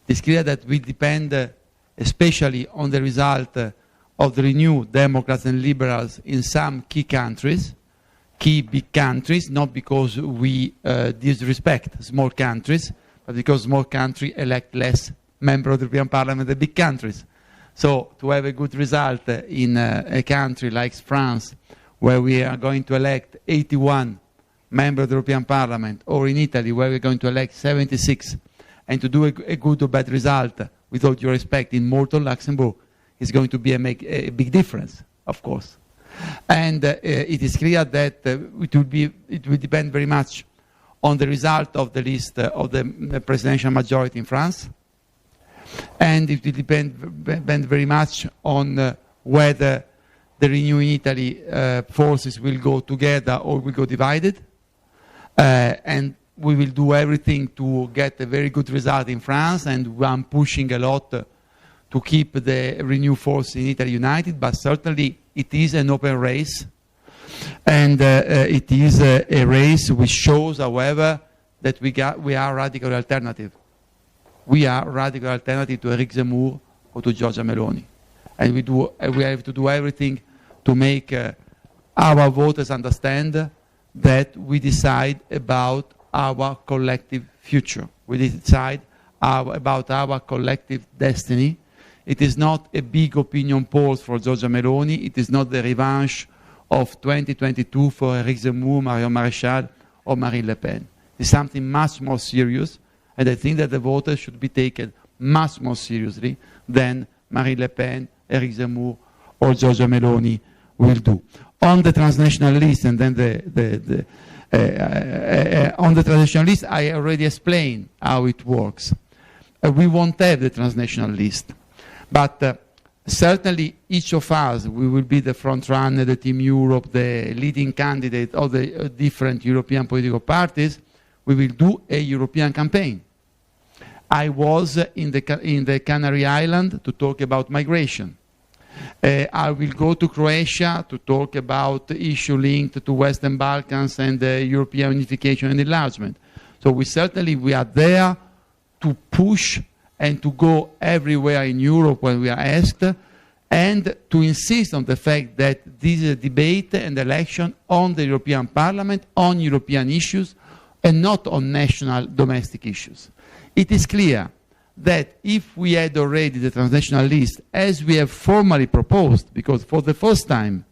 It's clear that we depend, especially on the result of the renewed Democrats and Liberals in some key countries, key big countries, not because we disrespect small countries, but because small countries elect less members of the European Parliament than big countries. So to have a good result in a country like France, where we are going to elect 81 members of the European Parliament, or in Italy, where we're going to elect 76, and to do a good or bad result, with all due respect, in Malta or Luxembourg, is going to be a big difference, of course. And it is clear that it will depend very much on the result of the list of the presidential majority in France, and it will depend very much on whether the Renew in Italy forces will go together or will go divided, and we will do everything to get a very good result in France, and I'm pushing a lot to keep the Renew force in Italy united, but certainly it is an open race. And it is a race which shows, however, that we are radical alternative. We are radical alternative to Eric Zemmour or to Giorgia Meloni. And we have to do everything to make our voters understand that we decide about our collective future. We decide about our collective destiny It is not a big opinion poll for Giorgia Meloni. It is not the revenge of 2022 for Éric Zemmour, Marion Maréchal, or Marine Le Pen. It's something much more serious, and I think that the voters should be taken much more seriously than Marine Le Pen, Éric Zemmour, or Giorgia Meloni will do. On the transnational list, and then on the transnational list, I already explained how it works. We won't have the transnational list, but certainly each of us, we will be the front runner, the Team Europe, the leading candidate of the different European political parties. We will do a European campaign. I was in the Canary Islands to talk about migration. I will go to Croatia to talk about the issue linked to Western Balkans and European unification and enlargement. So we are there to push and to go everywhere in Europe when we are asked, and to insist on the fact that this is a debate and election on the European Parliament, on European issues, and not on national domestic issues. It is clear that if we had already the transnational list, as we have formally proposed, because for the first time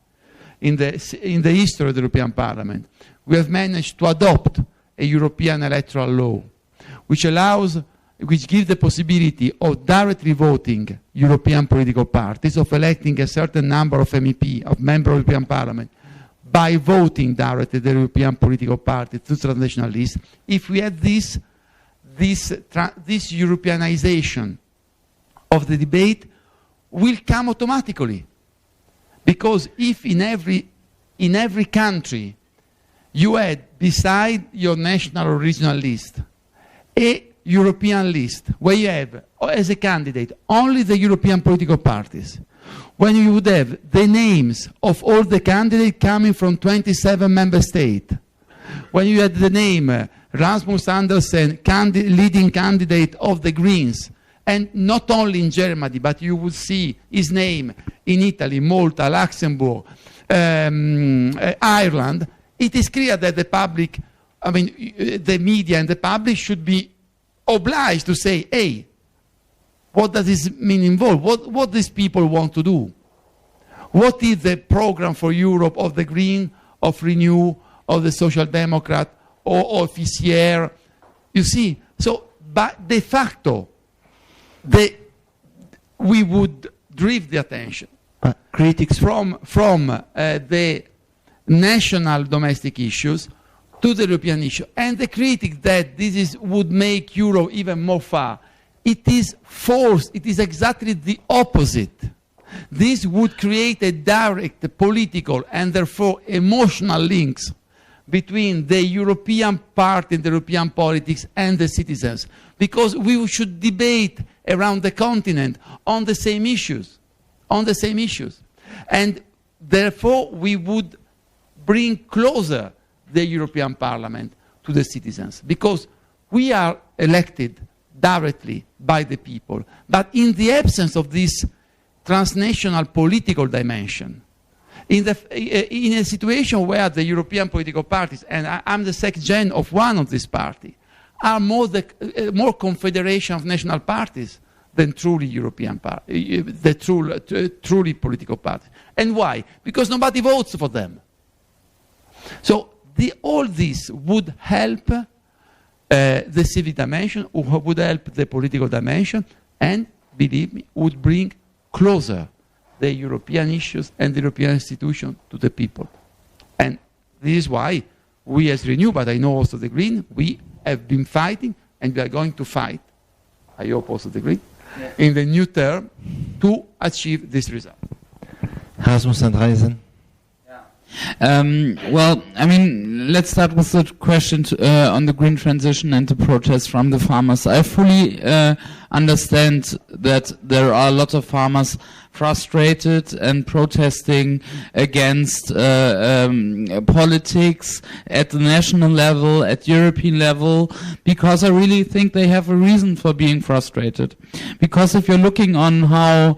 in the history of the European Parliament, we have managed to adopt a European electoral law, which gives the possibility of directly voting European political parties, of electing a certain number of MEP, of members of the European Parliament, by voting directly the European political parties to transnational list. If we had this Europeanization of the debate will come automatically, because if in every country you had beside your national or regional list a European list where you have as a candidate only the European political parties, when you would have the names of all the candidates coming from 27 member states, when you had the name Rasmus Andresen, leading candidate of the Greens, and not only in Germany, but you will see his name in Italy, Malta, Luxembourg, Ireland, it is clear that the public, the media and the public should be obliged to say, hey, what does this mean involved? What these people want to do? What is the program for Europe of the Green, of Renew, of the Social Democrat, or of hier? You see, so but de facto, we would drift the attention critics from the national domestic issues to the European issue. And the critic that would make Europe even more far, it is forced, it is exactly the opposite. This would create a direct political and therefore emotional links between the European part in the European politics and the citizens, because we should debate around the continent on the same issues, and therefore we would bring closer the European Parliament to the citizens, because we are elected directly by the people, but in the absence of this transnational political dimension, in a situation where the European political parties, and I'm the second-gen of one of these parties, are more confederation of national parties than truly European parties, truly political parties. And why? Because nobody votes for them. So all this would help the civic dimension, would help the political dimension, and believe me, would bring closer the European issues and the European institutions to the people. And this is why we as Renew, but I know also the Green, we have been fighting and we are going to fight, I hope also the Green, in the new term to achieve this result. Rasmus Andresen. Well, I mean, let's start with the question on the green transition and the protests from the farmers. I fully understand that there are a lot of farmers frustrated and protesting against politics at the national level, at European level, because I really think they have a reason for being frustrated. Because if you're looking on how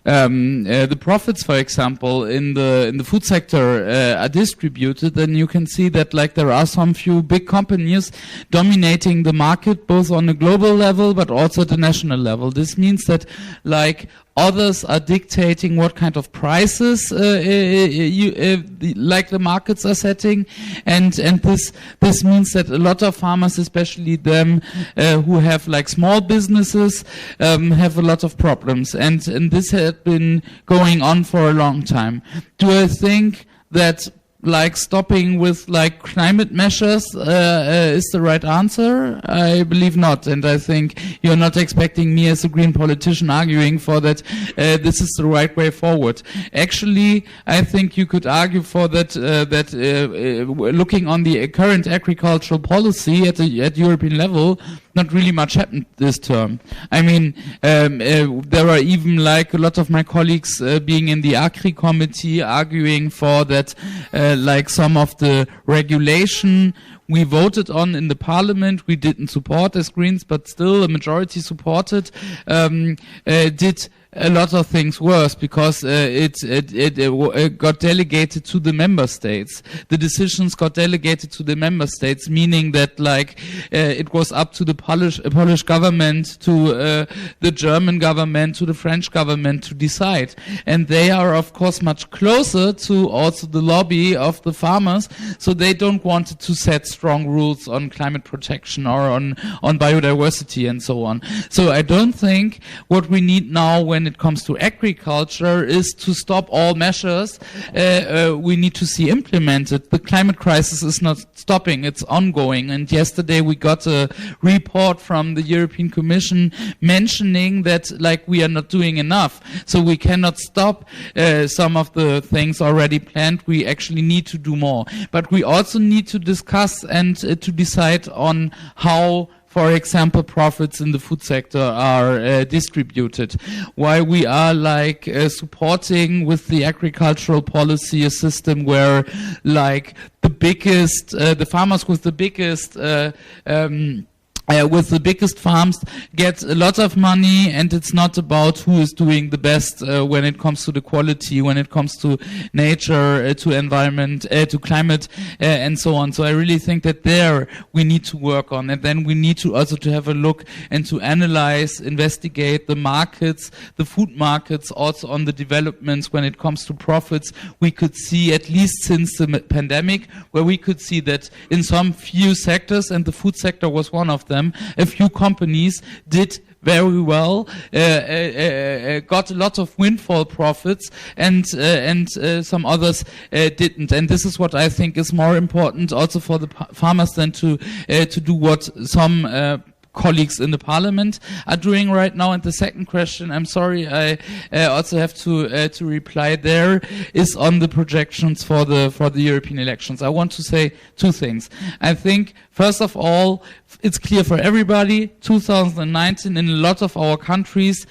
the profits, for example, in the food sector are distributed, then you can see that like there are some few big companies dominating the market, both on a global level but also at the national level. This means that like others are dictating what kind of prices like the markets are setting, and this means that a lot of farmers, especially them who have like small businesses, have a lot of problems, and this had been going on for a long time. Do I think that like stopping with like climate measures is the right answer? I believe not, and I think you're not expecting me as a green politician arguing for that this is the right way forward. Actually, I think you could argue for that looking on the current agricultural policy at European level, not really much happened this term. I mean, there are even like a lot of my colleagues being in the Agri committee arguing for that like some of the regulation we voted on in the parliament, we didn't support as Greens, but still a majority supported, did a lot of things worse because it got delegated to the member states. The decisions got delegated to the member states, meaning that like it was up to the Polish government, to the German government, to the French government to decide. And they are of course much closer to also the lobby of the farmers, so they don't want to set strong rules on climate protection or on biodiversity and so on. So I don't think what we need now when it comes to agriculture is to stop all measures we need to see implemented. The climate crisis is not stopping, it's ongoing. And yesterday we got a report from the European Commission mentioning that like we are not doing enough. So we cannot stop some of the things already planned. We actually need to do more. But we also need to discuss and to decide on how, for example, profits in the food sector are distributed. Why we are like supporting with the agricultural policy a system where like the biggest, the farmers with the biggest farms get a lot of money, and it's not about who is doing the best when it comes to the quality, when it comes to nature, to environment, to climate, and so on. So I really think that there we need to work on, and then we need to also to have a look and to analyze, investigate the markets, the food markets, also on the developments when it comes to profits. We could see, at least since the pandemic, where we could see that in some few sectors, and the food sector was one of them, a few companies did very well, got a lot of windfall profits, and some others didn't. And this is what I think is more important also for the farmers than to do what some colleagues in the parliament are doing right now. And the second question, I'm sorry, I also have to reply there, is on the projections for the European elections. I want to say two things. I think, first of all, it's clear for everybody, 2019 in a lot of our countries,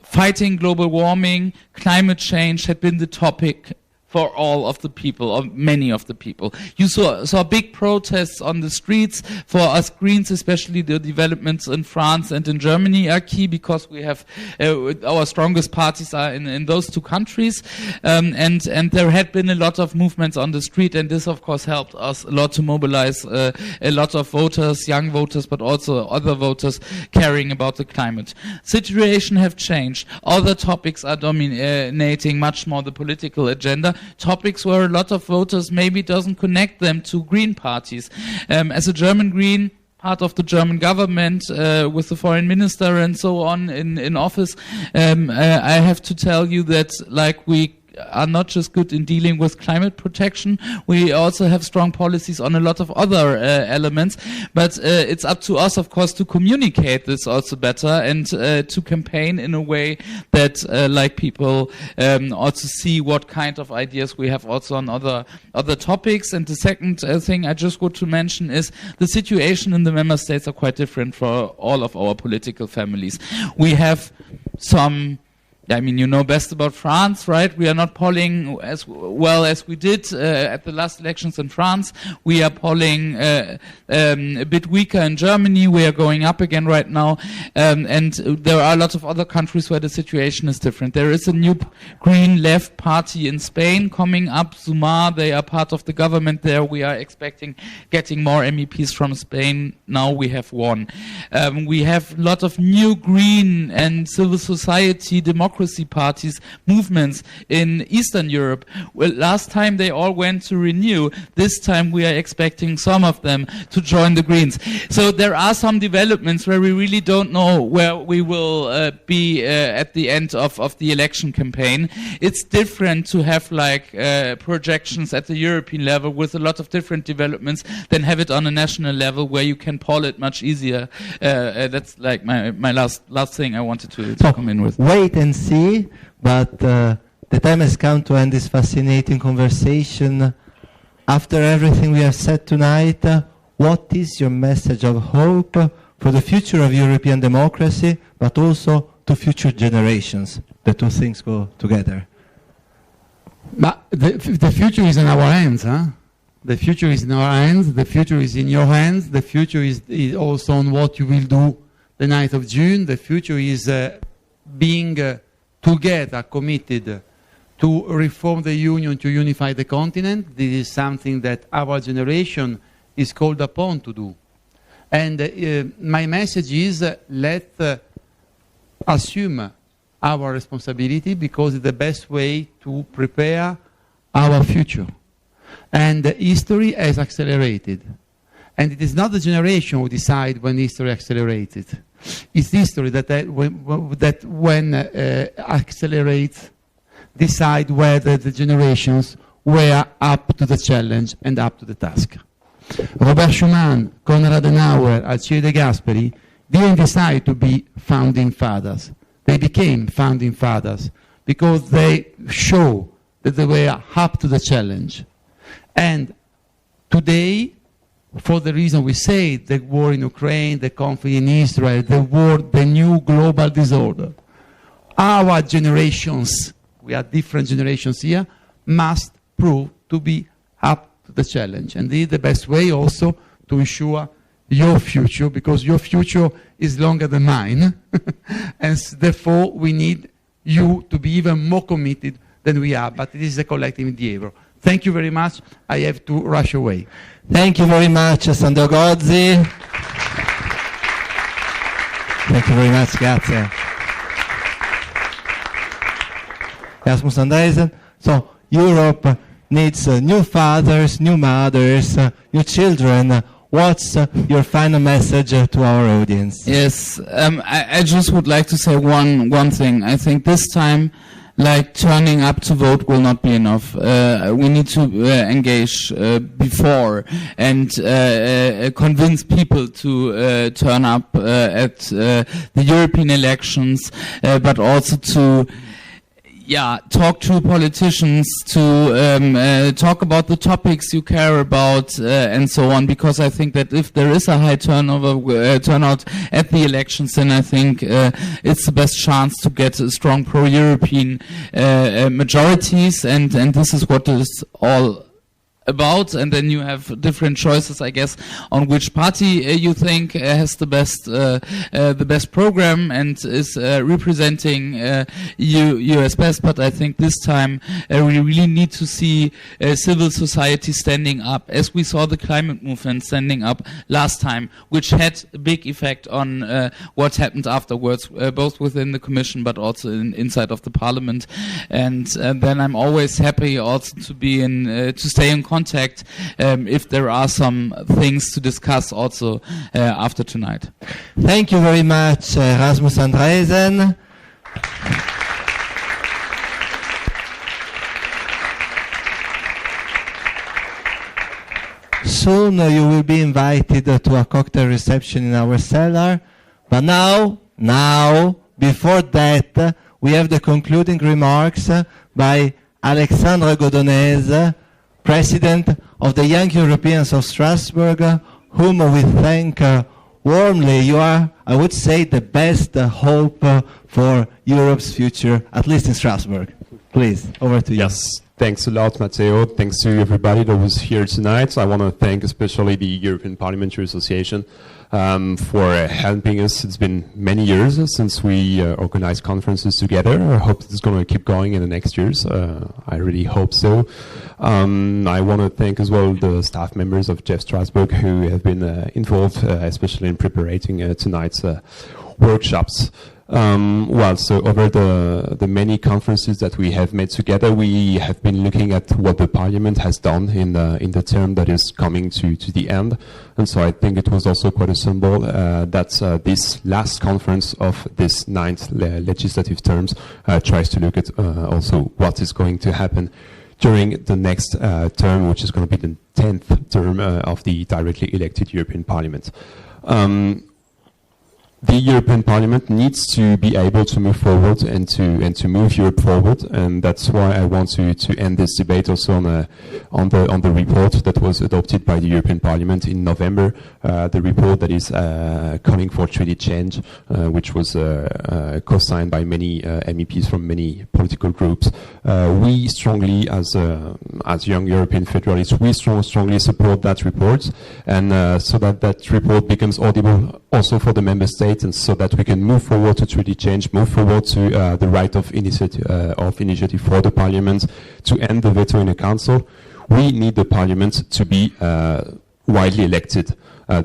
fighting global warming, climate change had been the topic for all of the people, or many of the people. You saw big protests on the streets. For us Greens, especially the developments in France and in Germany are key, because we have our strongest parties are in those two countries, and there had been a lot of movements on the street, and this of course helped us a lot to mobilize a lot of voters, young voters, but also other voters caring about the climate. Situation have changed. Other topics are dominating much more the political agenda. Topics where a lot of voters maybe doesn't connect them to Green parties. As a German Green, part of the German government, with the foreign minister and so on in office, I have to tell you that like we are not just good in dealing with climate protection, we also have strong policies on a lot of other elements, but it's up to us, of course, to communicate this also better, and to campaign in a way that like people also see what kind of ideas we have also on other topics. And the second thing I just want to mention is the situation in the member states are quite different for all of our political families. We have some I mean, you know best about France, right? We are not polling as well as we did at the last elections in France. We are polling a bit weaker in Germany. We are going up again right now. And there are a lot of other countries where the situation is different. There is a new Green Left party in Spain coming up, Sumar. They are part of the government there. We are expecting getting more MEPs from Spain. Now we have one. We have a lot of new green and civil society democracy parties, movements in Eastern Europe. Well, last time they all went to Renew. This time we are expecting some of them to join the Greens. So there are some developments where we really don't know where we will be at the end of the election campaign. It's different to have like projections at the European level with a lot of different developments than have it on a national level where you can poll it much easier. That's like my last thing I wanted to come in with. Wait and see, but the time has come to end this fascinating conversation. After everything we have said tonight, what is your message of hope for the future of European democracy, but also to future generations? The two things go together. But the future is in our hands, huh? The future is in our hands, the future is in your hands, the future is also on what you will do the 9th of June. The future is being together committed to reform the Union, to unify the continent. This is something that our generation is called upon to do. And my message is let's assume our responsibility, because it's the best way to prepare our future. And history has accelerated. And it is not the generation who decide when history accelerated. It's history that when accelerates, decide whether the generations were up to the challenge and up to the task. Robert Schuman, Konrad Adenauer, Alcide De Gasperi didn't decide to be founding fathers. They became founding fathers because they show that they were up to the challenge. And today, for the reason we say, the war in Ukraine, the conflict in Israel, the new global disorder, our generations, we are different generations here, must prove to be up to the challenge. And this is the best way also to ensure your future, because your future is longer than mine. And therefore, we need you to be even more committed than we are. But it is a collective endeavor. Thank you very much. I have to rush away. Thank you very much, Sandro Gozi. Thank you very much, grazie. Rasmus Andresen. So Europe needs new fathers, new mothers, new children. What's your final message to our audience? Yes, I just would like to say one thing. I think this time, like, turning up to vote will not be enough. We need to engage before and convince people to turn up at the European elections, but also to talk to politicians, to talk about the topics you care about, and so on. Because I think that if there is a high turnout at the elections, then I think it's the best chance to get a strong pro-European majorities, and this is what is all about. And then you have different choices, I guess, on which party you think has the best program and is representing you as best. But I think this time we really need to see civil society standing up, as we saw the climate movement standing up last time, which had a big effect on what happened afterwards, both within the Commission but also inside of the Parliament. And then I'm always happy also to be to stay in contact if there are some things to discuss also after tonight. Thank you very much, Rasmus Andresen. Soon you will be invited to a cocktail reception in our cellar. But now, before that, we have the concluding remarks by Alexandre Godonese, President of the Young Europeans of Strasbourg, whom we thank warmly. You are, I would say, the best hope for Europe's future, at least in Strasbourg. Please, over to you. Yes, thanks a lot, Matteo. Thanks to everybody that was here tonight. I want to thank especially the European Parliamentary Association for helping us. It's been many years since we organized conferences together. I hope it's going to keep going in the next years. I really hope so. I want to thank as well the staff members of Jeff Strasbourg who have been involved, especially in preparing tonight's workshops. So over the many conferences that we have made together, we have been looking at what the Parliament has done in the term that is coming to the end. And so I think it was also quite a symbol that this last conference of this 9th legislative terms tries to look at also what is going to happen during the next term, which is going to be the 10th term of the directly elected European Parliament. The European Parliament needs to be able to move forward and to move Europe forward, and that's why I want to end this debate also on the report that was adopted by the European Parliament in November, the report that is calling for treaty change, which was co-signed by many MEPs from many political groups. We strongly, as young European federalists, we strongly support that report, and so that report becomes audible also for the member states. And so that we can move forward to treaty change, move forward to the right of initiative for the Parliament, to end the veto in the Council. We need the Parliament to be widely elected.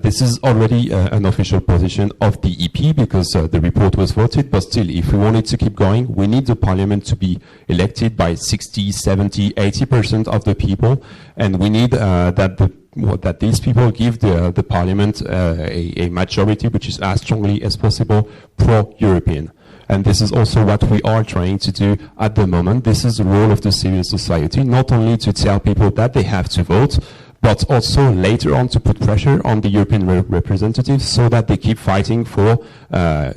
This is already an official position of the EP because the report was voted, but still, if we want it to keep going, we need the Parliament to be elected by 60, 70, 80% of the people, and we need that these people give the Parliament a majority which is as strongly as possible pro-European. And this is also what we are trying to do at the moment. This is the role of the civil society, not only to tell people that they have to vote, but also later on to put pressure on the European representatives so that they keep fighting for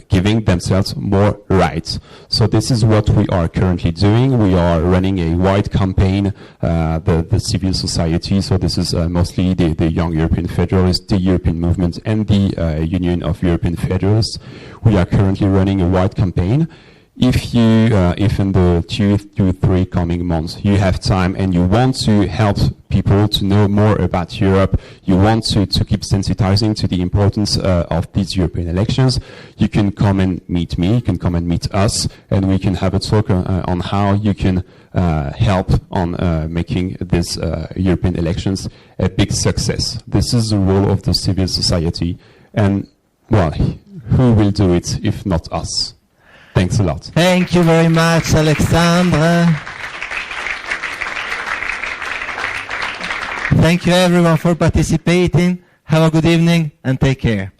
giving themselves more rights. So this is what we are currently doing. We are running a wide campaign, the civil society, so this is mostly the Young European Federalists, the European Movement, and the Union of European Federalists. We are currently running a wide campaign. If in the 2 to 3 coming months you have time and you want to help people to know more about Europe, you want to keep sensitizing to the importance of these European elections, you can come and meet me, you can come and meet us, and we can have a talk on how you can help on making these European elections a big success. This is the role of the civil society, and well, who will do it if not us? Thanks a lot. Thank you very much, Alexandre. Thank you everyone for participating. Have a good evening and take care.